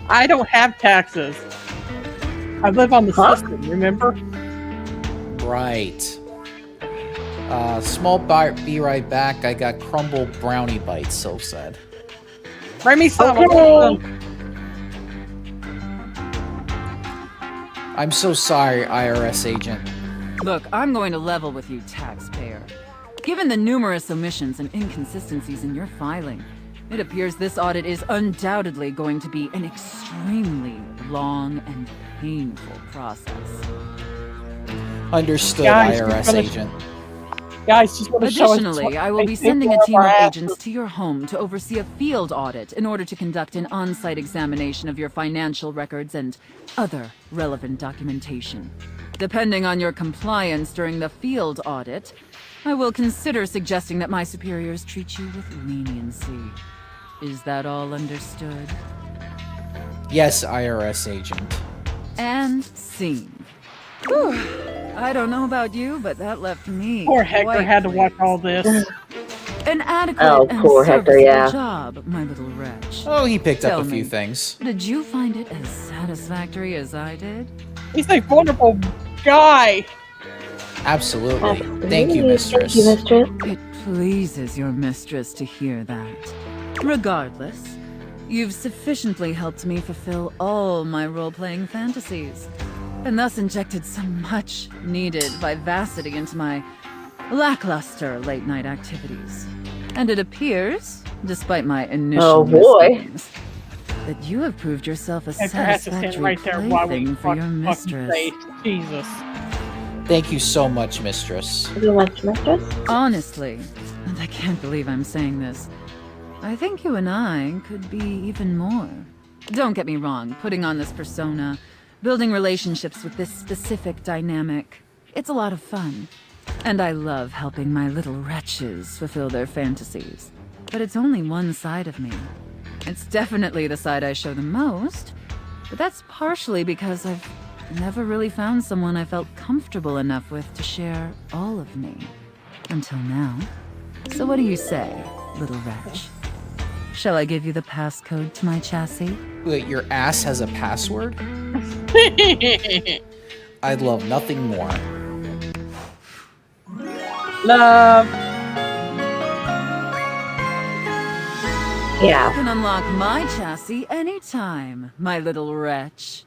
I don't have taxes. I live on the system, remember? Right. Small be right back. I got crumble brownie bites, so said. Bring me some. Okay. I'm so sorry, IRS agent. Look, I'm going to level with you, taxpayer. Given the numerous omissions and inconsistencies in your filing, it appears this audit is undoubtedly going to be an extremely long and painful process. Understood, Guys, IRS agent. Guys, just want to show us. Additionally, I will be sending a team of agents to your home to oversee a field audit in order to conduct an on-site examination of your financial records and other relevant documentation. Depending on your compliance during the field audit, I will consider suggesting that my superiors treat you with leniency. Is that all understood? Yes, IRS agent. And scene. Whew. I don't know about you, but that left me. Poor Hector quite had to watch all this. An adequate Oh, and poor Hector, serviceable yeah. job, my little wretch. Oh, he picked Tell up a few me, things. Did you find it as satisfactory as I did? He's a wonderful guy. Absolutely. Thank you, mistress. Thank you, mistress. It pleases your mistress to hear that. Regardless, you've sufficiently helped me fulfill all my role-playing fantasies, and thus injected some much-needed vivacity into my lackluster late-night activities. And it appears, despite my initial misgivings, that you have proved yourself a Hector has to stand satisfactory right there while we plaything for your fucking mistress. say, Jesus. Thank you so much, mistress. Thank you much, mistress. Honestly, and I can't believe I'm saying this, I think you and I could be even more. Don't get me wrong, putting on this persona, building relationships with this specific dynamic, it's a lot of fun. And I love helping my little wretches fulfill their fantasies. But it's only one side of me. It's definitely the side I show the most, but that's partially because I've never really found someone I felt comfortable enough with to share all of me. Until now. So what do you say, little wretch? Shall I give you the passcode to my chassis? Wait, your ass has a password? I'd love nothing more. Love. Yeah. You can unlock my chassis anytime, my little wretch.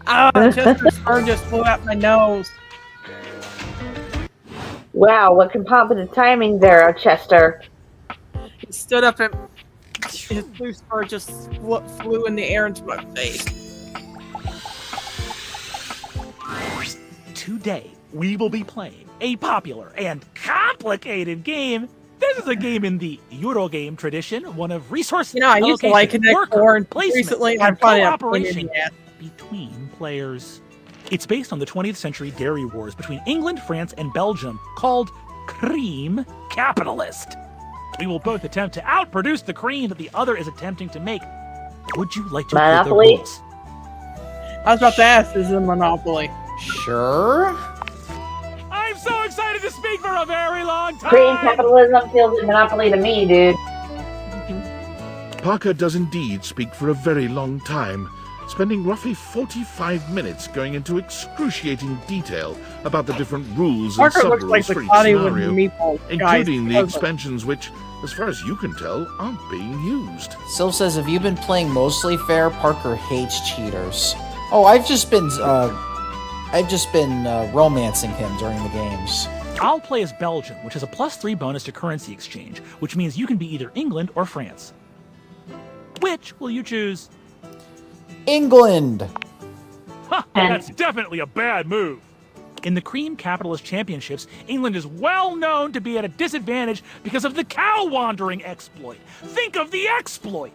Ah, Chester's spur just flew out my nose. Wow, what competent timing there, Chester. He stood up and his blue spur just flew in the air into my face. Today, we will be playing a popular and complicated game. This is a game in the Eurogame tradition, one of resource You know, I used to like allocation, Connect worker Four, and placement, recently I and found out cooperation between players. It's based on the 20th century dairy wars between England, France, and Belgium, called Cream Capitalist. We will both attempt to outproduce the cream that the other is attempting to make. Would you like to hear the Monopoly? rules? I was about to ask, is it Monopoly? Sure. I'm so excited to speak for a very long time! Cream capitalism feels like monopoly to me, dude. Parker does indeed speak for a very long time, spending roughly 45 minutes going into excruciating detail about the different rules and Parker looks like sub-rules the for each Hollywood scenario, meatball guy. including the expansions which, as far as you can tell, aren't being used. Sylph says, have you been playing mostly fair? Parker hates cheaters. Oh, I've just been romancing him during the games. I'll play as Belgium, which has a +3 bonus to currency exchange, which means you can be either England or France. Which will you choose? England! Ha! That's definitely a bad move. In the Cream Capitalist Championships, England is well known to be at a disadvantage because of the cow wandering exploit. Think of the exploit!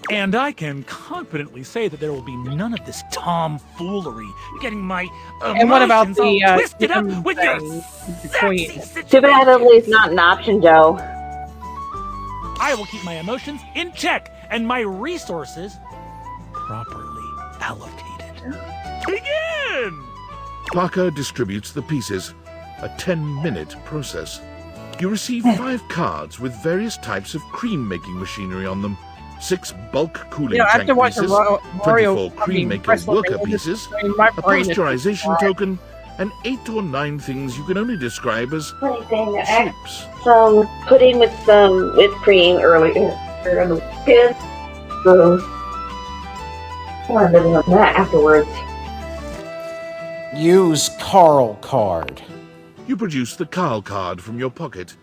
And I can confidently say that there will be none of this tomfoolery, getting my And what about emotions all the twisted up chicken with your thing sexy between- situation. Too bad Italy's not an option, Joe. I will keep my emotions in check and my resources properly allocated. Begin! Parker distributes the pieces, a 10-minute process. You receive 5 cards with various types of cream-making machinery on them. 6 bulk cooling tank after watching pieces, Mario 24 cream maker's worker pieces, my a brain is pasteurization fried. token, and 8 or 9 things you can only describe as shapes. Some pudding with some whipped cream earlier in the weekend. So, I'm living on that afterwards. Use Carl card. You produce the Carl card from your pocket.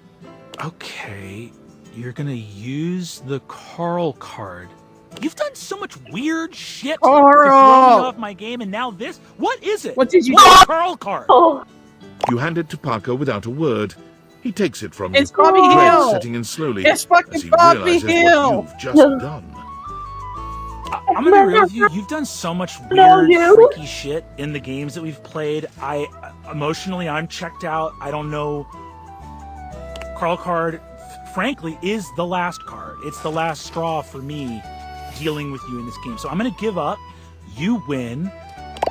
Okay, you're gonna use the Carl card. You've done so much weird shit to throw me off my game, and now this? What is it? What did you What's do? the Carl card? Oh, You hand it to Parker without a word. He takes it from It's you, Bobby dread Hill. setting in slowly It's as fucking he Bobby realizes Hill. what you've just done. I'm gonna be real with you. You've done so much No, weird, you. freaky shit in the games that we've played. Emotionally, I'm checked out. I don't know. Carl card, frankly, is the last card. It's the last straw for me dealing with you in this game. So I'm gonna give up. You win.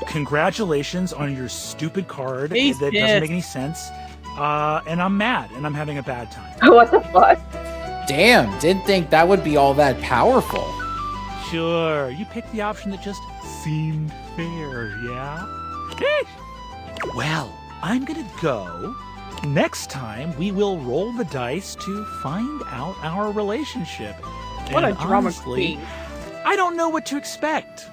Congratulations on your stupid card He's that pissed. doesn't make any sense. And I'm mad, and I'm having a bad time. what the fuck? Damn, didn't think that would be all that powerful. Sure, you picked the option that just seemed fair, yeah? Well, I'm gonna go. Next time, we will roll the dice to find out our relationship. What a And drama honestly, queen. I don't know what to expect.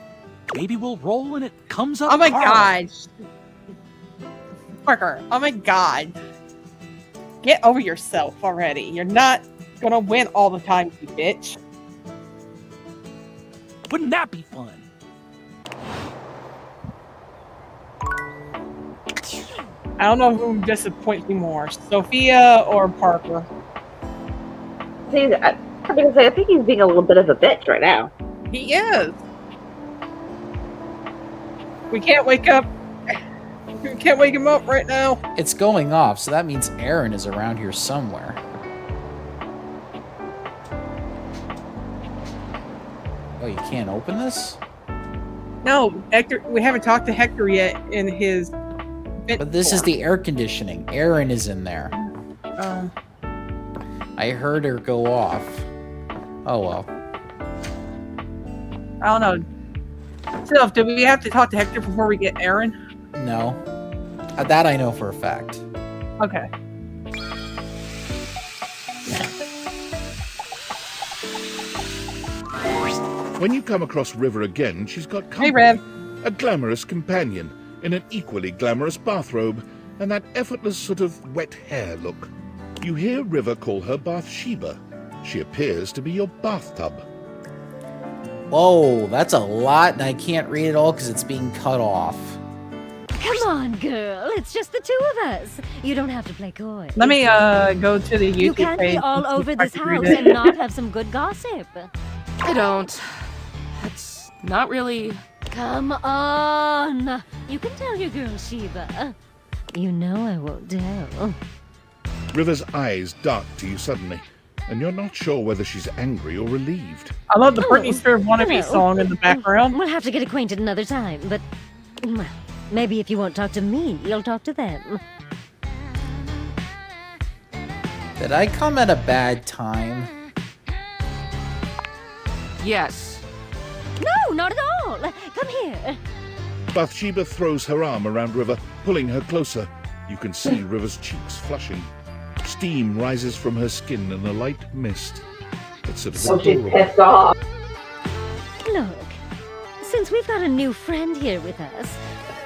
Maybe we'll roll and it comes up. Oh my Carl. god. Parker, oh my god. Get over yourself already. You're not gonna win all the time, you bitch. Wouldn't that be fun? I don't know who disappoints me more, Sophia or Parker. See, I'm gonna say, I think he's being a little bit of a bitch right now. He is. We can't wake up. We can't wake him up right now. It's going off, so that means Aaron is around here somewhere. Oh, you can't open this? No, Hector. We haven't talked to Hector yet in his. But this is the air conditioning. Aaron is in there. I heard her go off. Oh well. I don't know. Sylph, do we have to talk to Hector before we get Aaron? No. That I know for a fact. Okay. When you come across River again, she's got company. Hey, Rev. A glamorous companion in an equally glamorous bathrobe and that effortless sort of wet hair look. You hear River call her Bathsheba. She appears to be your bathtub. Whoa, that's a lot, and I can't read it all because it's being cut off. Come on, girl. It's just the two of us. You don't have to play coy. Let me go to the YouTube You can't page be all and see over if I this can read house it. and not have some good gossip. I don't. It's not really. Come on. You can tell your girl, Sheba. You know I won't tell. River's eyes dart to you suddenly, and you're not sure whether she's angry or relieved. I love the Britney Spears wannabe hello. song in the background. We'll have to get acquainted another time, but well, maybe if you won't talk to me, you'll talk to them. Did I come at a bad time? Yes. No, not at all. Come here. Bathsheba throws her arm around River, pulling her closer. You can see River's cheeks flushing. Steam rises from her skin in a light mist. It's sort of So she's adorable. pissed off. Look, since we've got a new friend here with us,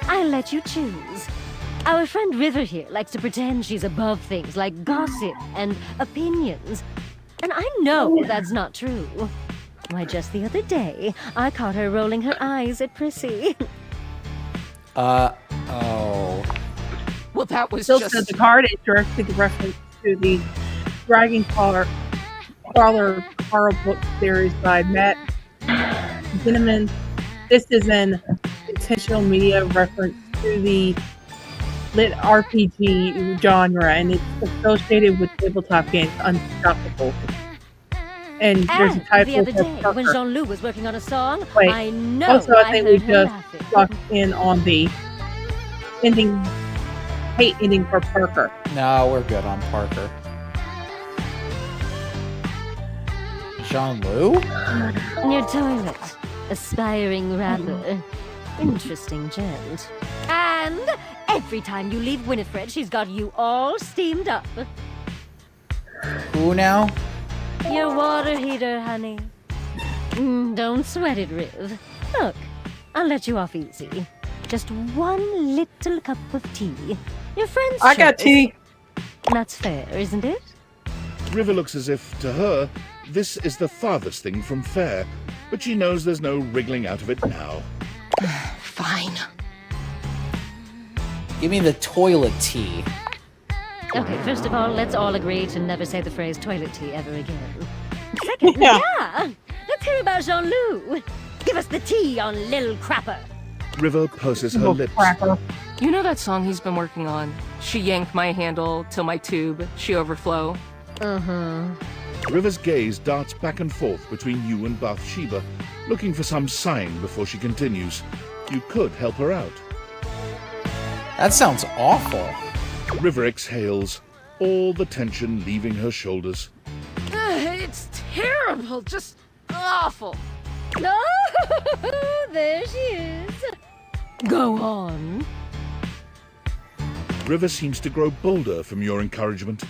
I'll let you choose. Our friend River here likes to pretend she's above things like gossip and opinions. And I know that's not true. Why, just the other day, I caught her rolling her eyes at Prissy. Oh. Well, that was Still just... said the card is directly the reference to the Dragon Crawler horror book series by Matt Zinnemann. This is an intentional media reference to the lit RPG genre, and it's associated with tabletop games Unstoppable. And there's a title the other for day, Parker. when Jean-Luc was working on a song, Wait, I know also, I think we heard her just laughing. locked in on the hate ending for Parker. No, we're good on Parker. Jean-Luc? Your toilet. Aspiring rapper. Interesting gent. And every time you leave Winifred, she's got you all steamed up. Who now? Your water heater, honey. Don't sweat it, Riv. Look, I'll let you off easy. Just one little cup of tea. Your friend's I got choice. tea. That's fair, isn't it? River looks as if, to her, this is the farthest thing from fair, but she knows there's no wriggling out of it now. Fine. Give me the toilet tea. Okay, first of all, let's all agree to never say the phrase toilet tea ever again. Second, Yeah. let's hear about Jean-Luc. Give us the tea on Lil Crapper. River purses her Little lips. cracker. You know that song he's been working on? She yanked my handle till my tube, she overflow. River's gaze darts back and forth between you and Bathsheba, looking for some sign before she continues. You could help her out. That sounds awful. River exhales, all the tension leaving her shoulders. It's terrible, just awful. No, there she is. Go on. River seems to grow bolder from your encouragement.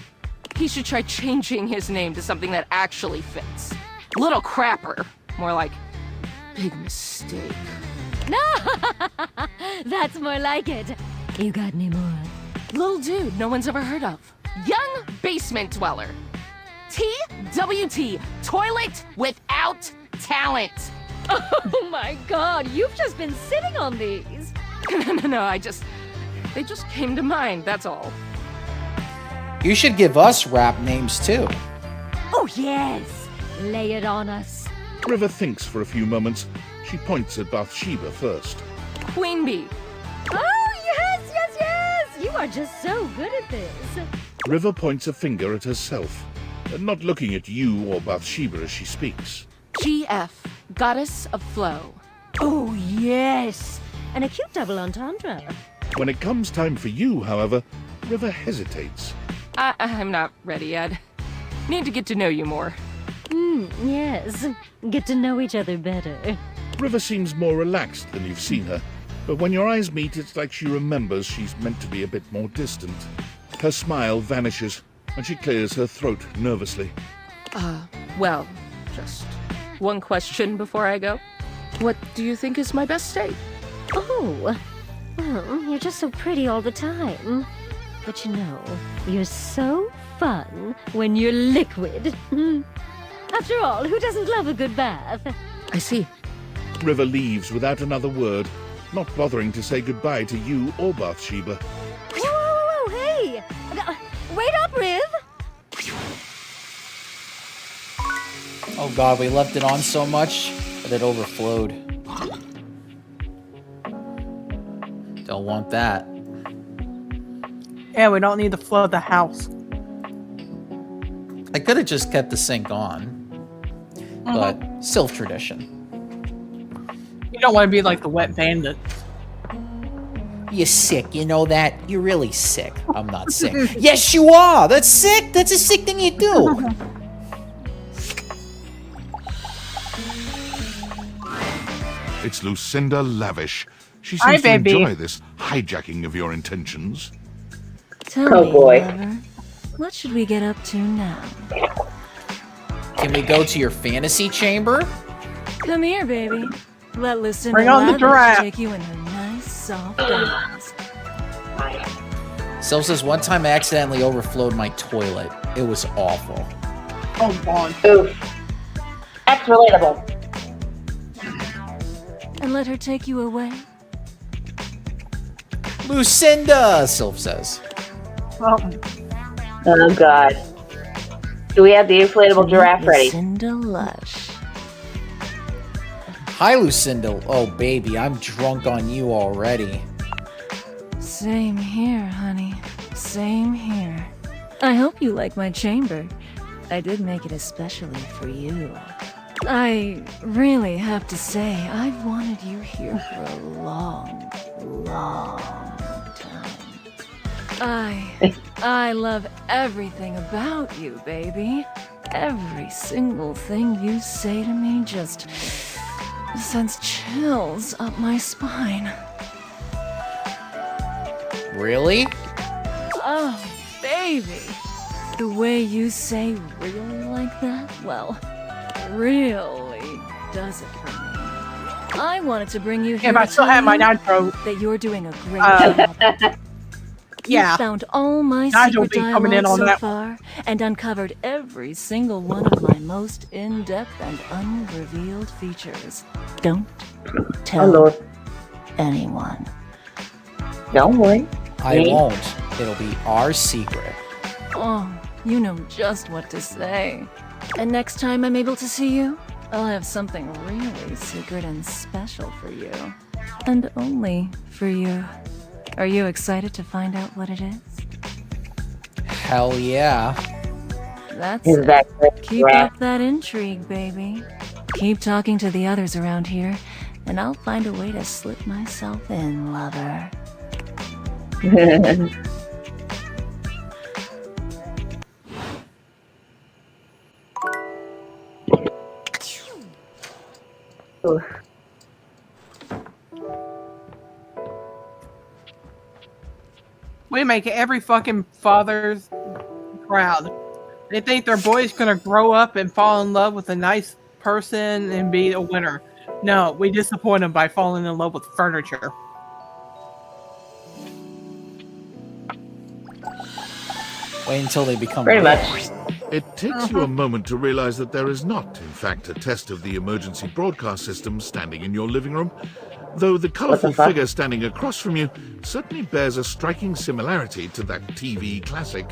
He should try changing his name to something that actually fits. Little Crapper. More like, big mistake. No, that's more like it. You got any more? Little dude no one's ever heard of. Young basement dweller. TWT. Toilet without talent. Oh my god, you've just been sitting on these. No, they just came to mind, that's all. You should give us rap names too. Oh yes, lay it on us. River thinks for a few moments. She points at Bathsheba first. Queen Bee. Oh yes, yes, yes. You are just so good at this. River points a finger at herself, not looking at you or Bathsheba as she speaks. GF. Goddess of Flow. Oh yes, and a cute double entendre. When it comes time for you, however, River hesitates. I'm not ready yet. Need to get to know you more. Yes, get to know each other better. River seems more relaxed than you've seen her, but when your eyes meet, it's like she remembers she's meant to be a bit more distant. Her smile vanishes, and she clears her throat nervously. Well, just one question before I go. What do you think is my best state? Oh, well, you're just so pretty all the time. But you know, you're so fun when you're liquid. After all, who doesn't love a good bath? I see. River leaves without another word, not bothering to say goodbye to you or Bathsheba. Whoa, hey! Wait up, Riv! Oh god, we left it on so much that it overflowed. Don't want that. Yeah, we don't need to flood the house. I could have just kept the sink on. But still tradition. You don't want to be like the wet bandit. You're sick, you know that? You're really sick. I'm not sick. Yes, you are! That's sick! That's a sick thing you do! It's Lucinda Lavish. She Hi, seems to baby. enjoy this hijacking of your intentions. Tell Oh, me, boy. lover, what should we get up to now? Can we go to your fantasy chamber? Come here, baby. Let Lucinda Bring on the Lavish giraffe. take you in her nice soft arms. Sylph says, one time I accidentally overflowed my toilet. It was awful. Oh, God. Oof. That's relatable. And let her take you away. Lucinda, Sylph says. Oh, God. Do we have the inflatable giraffe ready? Lucinda Lush. Hi, Lucinda. Oh, baby, I'm drunk on you already. Same here, honey. Same here. I hope you like my chamber. I did make it especially for you. I really have to say, I've wanted you here for a long, long time. I love everything about you, baby. Every single thing you say to me just sends chills up my spine. Really? Oh, baby. The way you say really like that, well, really does it for me. I wanted to bring you here If I to still tell had my you Nitro. that you're doing a great job. Yeah. You found all my Nigel secret be coming in dialogue on so that. far and uncovered every single one of my most in-depth and unrevealed features. Don't tell Lord. anyone. Don't worry. I won't. It'll be our secret. Oh, you know just what to say. And next time I'm able to see you, I'll have something really secret and special for you. And only for you. Are you excited to find out what it is? Hell yeah. That's Is it. that great? Keep up that intrigue, baby. Keep talking to the others around here, and I'll find a way to slip myself in, lover. We make every fucking father's proud. They think their boy's gonna grow up and fall in love with a nice person and be a winner. No, we disappoint them by falling in love with furniture. Wait until they become Pretty rich. much. It takes you a moment to realize that there is not, in fact, a test of the emergency broadcast system standing in your living room, though the colorful fuck? figure standing across from you certainly bears a striking similarity to that TV classic.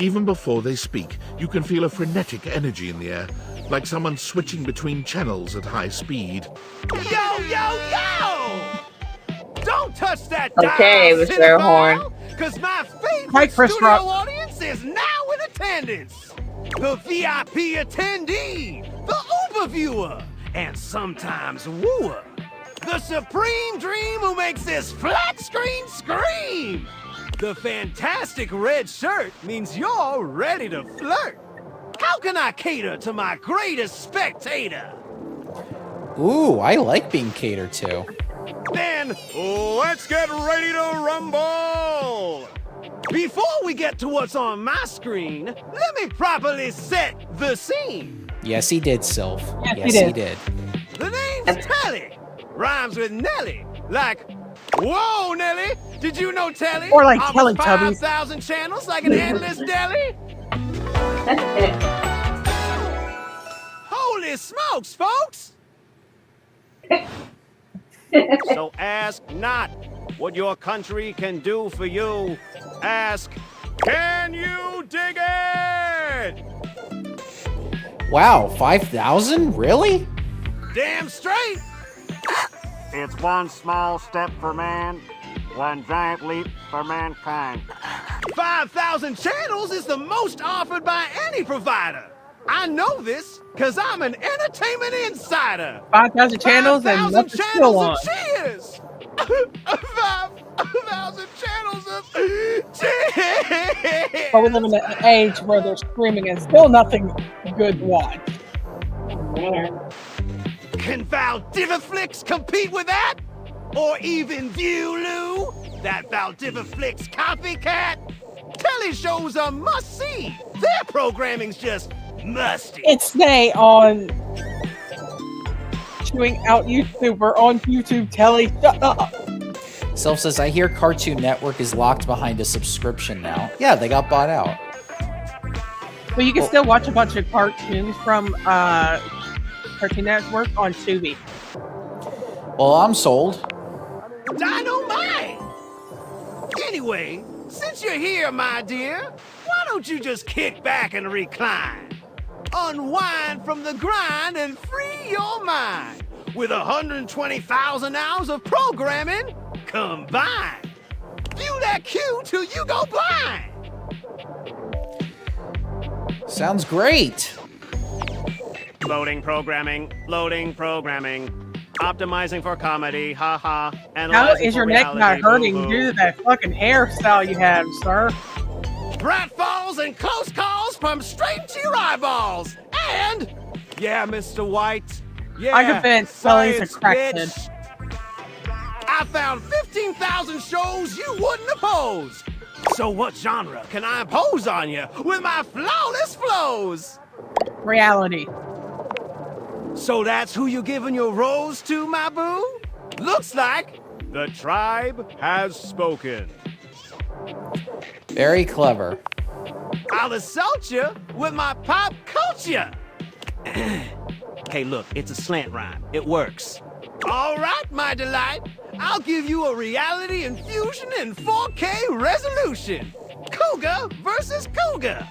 Even before they speak, you can feel a frenetic energy in the air, like someone switching between channels at high speed. Yo, yo, yo! Don't touch that Okay, dial, Mr. Horn. because my favorite Hi, Chris studio Rock. audience is now in attendance. The VIP attendee, the Uber viewer, and sometimes wooer. The supreme dream who makes this flat screen scream. The fantastic red shirt means you're ready to flirt. How can I cater to my greatest spectator? Ooh, I like being catered to. Then let's get ready to rumble! Before we get to what's on my screen, let me properly set the scene. Yes, he did, Sylph. Yes, Yes, he he did. The name's Telly. Rhymes with Nelly. Like, whoa, Nelly, did you know Telly? Or like Almost Teletubbies. 5,000 channels like an endless deli? Holy smokes, folks! So ask not what your country can do for you. Ask, can you dig it? Wow, 5,000? Really? Damn straight! It's one small step for man, one giant leap for mankind. 5,000 channels is the most offered by any provider. I know this because I'm an entertainment insider. 5,000 channels and 5,000 nothing still on. of cheers. 5,000 channels of cheers. But we live in an age where they're screaming and still nothing good to watch. Man. Can Valdiviflix compete with that? Or even Viewloo? That Valdiviflix copycat? Telly shows are must-see. Their programming's just musty. It's day on chewing out YouTuber on YouTube telly. Shut up. Self says, I hear Cartoon Network is locked behind a subscription now. Yeah, they got bought out. But you can still watch a bunch of cartoons from Cartoon Network on Tubi. Well, I'm sold. Dynamite! Anyway, since you're here, my dear, why don't you just kick back and recline? Unwind from the grind and free your mind with 120,000 hours of programming combined. View that cue till you go blind. Sounds great. Loading programming, optimizing for comedy, haha, How analyzing is your for neck not reality, hurting boo-boo. due to that fucking hairstyle you have, sir? Pratfalls and close calls from straight to your eyeballs. And, yeah, Mr. White. Yeah, I'm convinced Sully's a science, crackhead. bitch. I found 15,000 shows you wouldn't oppose. So what genre can I impose on you with my flawless flows? Reality. So that's who you giving your rose to, my boo? Looks like the tribe has spoken. Very clever. I'll assault you with my pop culture. Hey, look, it's a slant rhyme. It works. All right, my delight. I'll give you a reality infusion in 4K resolution. Cougar versus Cougar.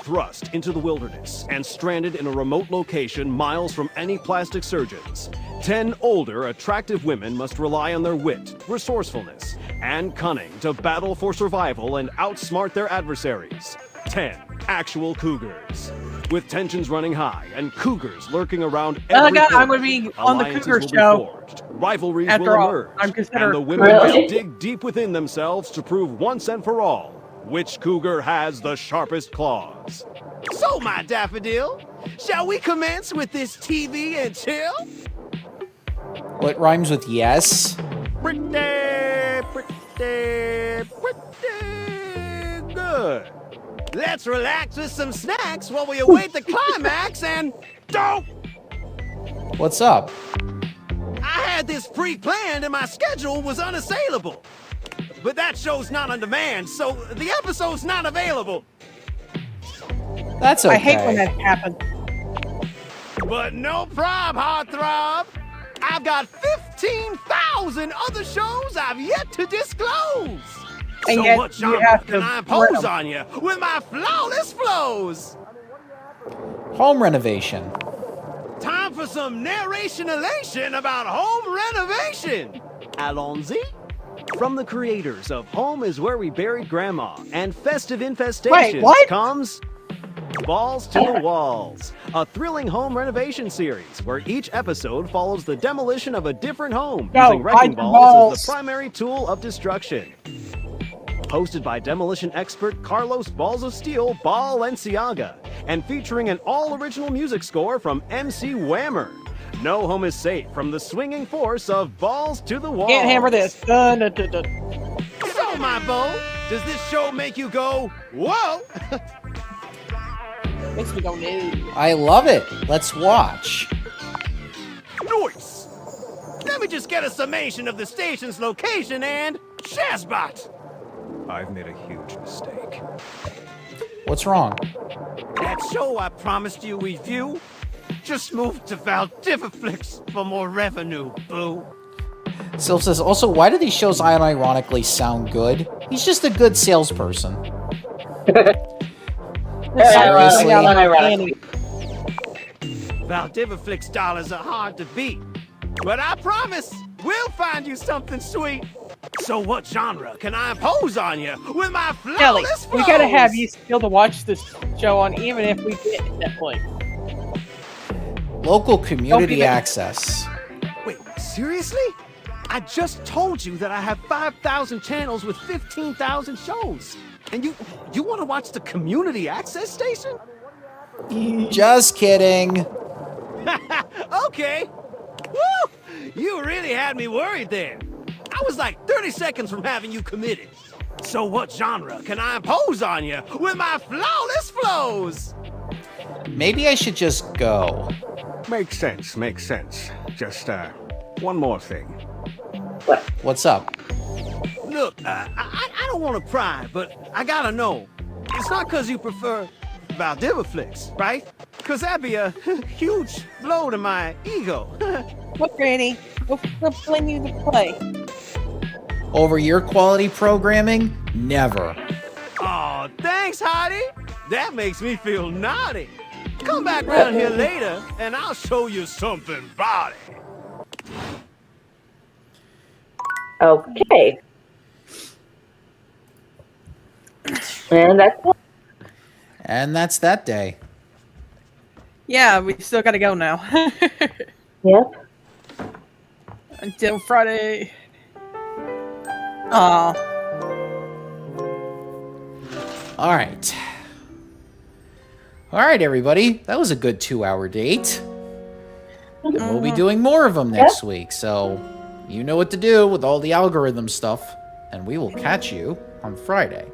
Thrust into the wilderness and stranded in a remote location miles from any plastic surgeons, 10 older, attractive women must rely on their wit, resourcefulness, and cunning to battle for survival and outsmart their adversaries. 10 actual cougars. With tensions running high and cougars lurking around Oh, every God, corner, I'm gonna be on the alliances Cougar will be show. forged, rivalries After will all, emerge, I'm considered and the women Really? will dig deep within themselves to prove once and for all which cougar has the sharpest claws. So, my daffodil, shall we commence with this TV and chill? What rhymes with yes? Pretty good. Let's relax with some snacks while we await the climax and don't. What's up? I had this pre-planned and my schedule was unassailable. But that show's not on demand, so the episode's not available. That's okay. I hate when that happens. But no prob, heartthrob. I've got 15,000 other shows I've yet to disclose. And So yet what you genre have to can I impose rent 'em. on you with my flawless flows? Home renovation. Time for some narration elation about home renovation. Allons-y. From the creators of Home is Where We Buried Grandma and Festive Infestations Wait, what? comes Balls to the Walls, a thrilling home renovation series where each episode follows the demolition of a different home No, using wrecking I- balls balls. as the primary tool of destruction. Hosted by demolition expert Carlos Balls of Steel Balenciaga and featuring an all-original music score from MC Whammer. No home is safe from the swinging force of Balls to the Walls. Can't hammer this. Dun, dun, dun, dun. So, my beau, does this show make you go, whoa? Makes me go new. I love it. Let's watch. Nice. Let me just get a summation of the station's location and Shazbot. I've made a huge mistake. What's wrong? That show I promised you we'd view just moved to Valdiviflix for more revenue, boo. Sylph says, also, why do these shows unironically sound good? He's just a good salesperson. Unironically. Valdiviflix dollars are hard to beat. But I promise, we'll find you something sweet. So what genre can I impose on you with my Kelly, flawless we gotta flows? have you still to watch this show on, even if we get Netflix. Local community that- access. Wait, seriously? I just told you that I have 5,000 channels with 15,000 shows. And you want to watch the community access station? Just kidding. Okay. Woo! You really had me worried there. I was like 30 seconds from having you committed. So what genre can I impose on you with my flawless flows? Maybe I should just go. Makes sense. Just, one more thing. What's up? look, I don't want to pry, but I gotta know. It's not because you prefer Valdiviflix, right? Because that'd be a huge blow to my ego. What, Granny? We'll blame you to play. Over your quality programming? Never. Oh, thanks, Heidi. That makes me feel naughty. Come back round here later, and I'll show you something body. Okay. And that's it. And that's that day. Yeah, we still gotta go now. Yep. Until Friday. Aw. All right. All right, everybody. That was a good 2-hour date. And we'll be doing more of them next week, so you know what to do with all the algorithm stuff, and we will catch you on Friday.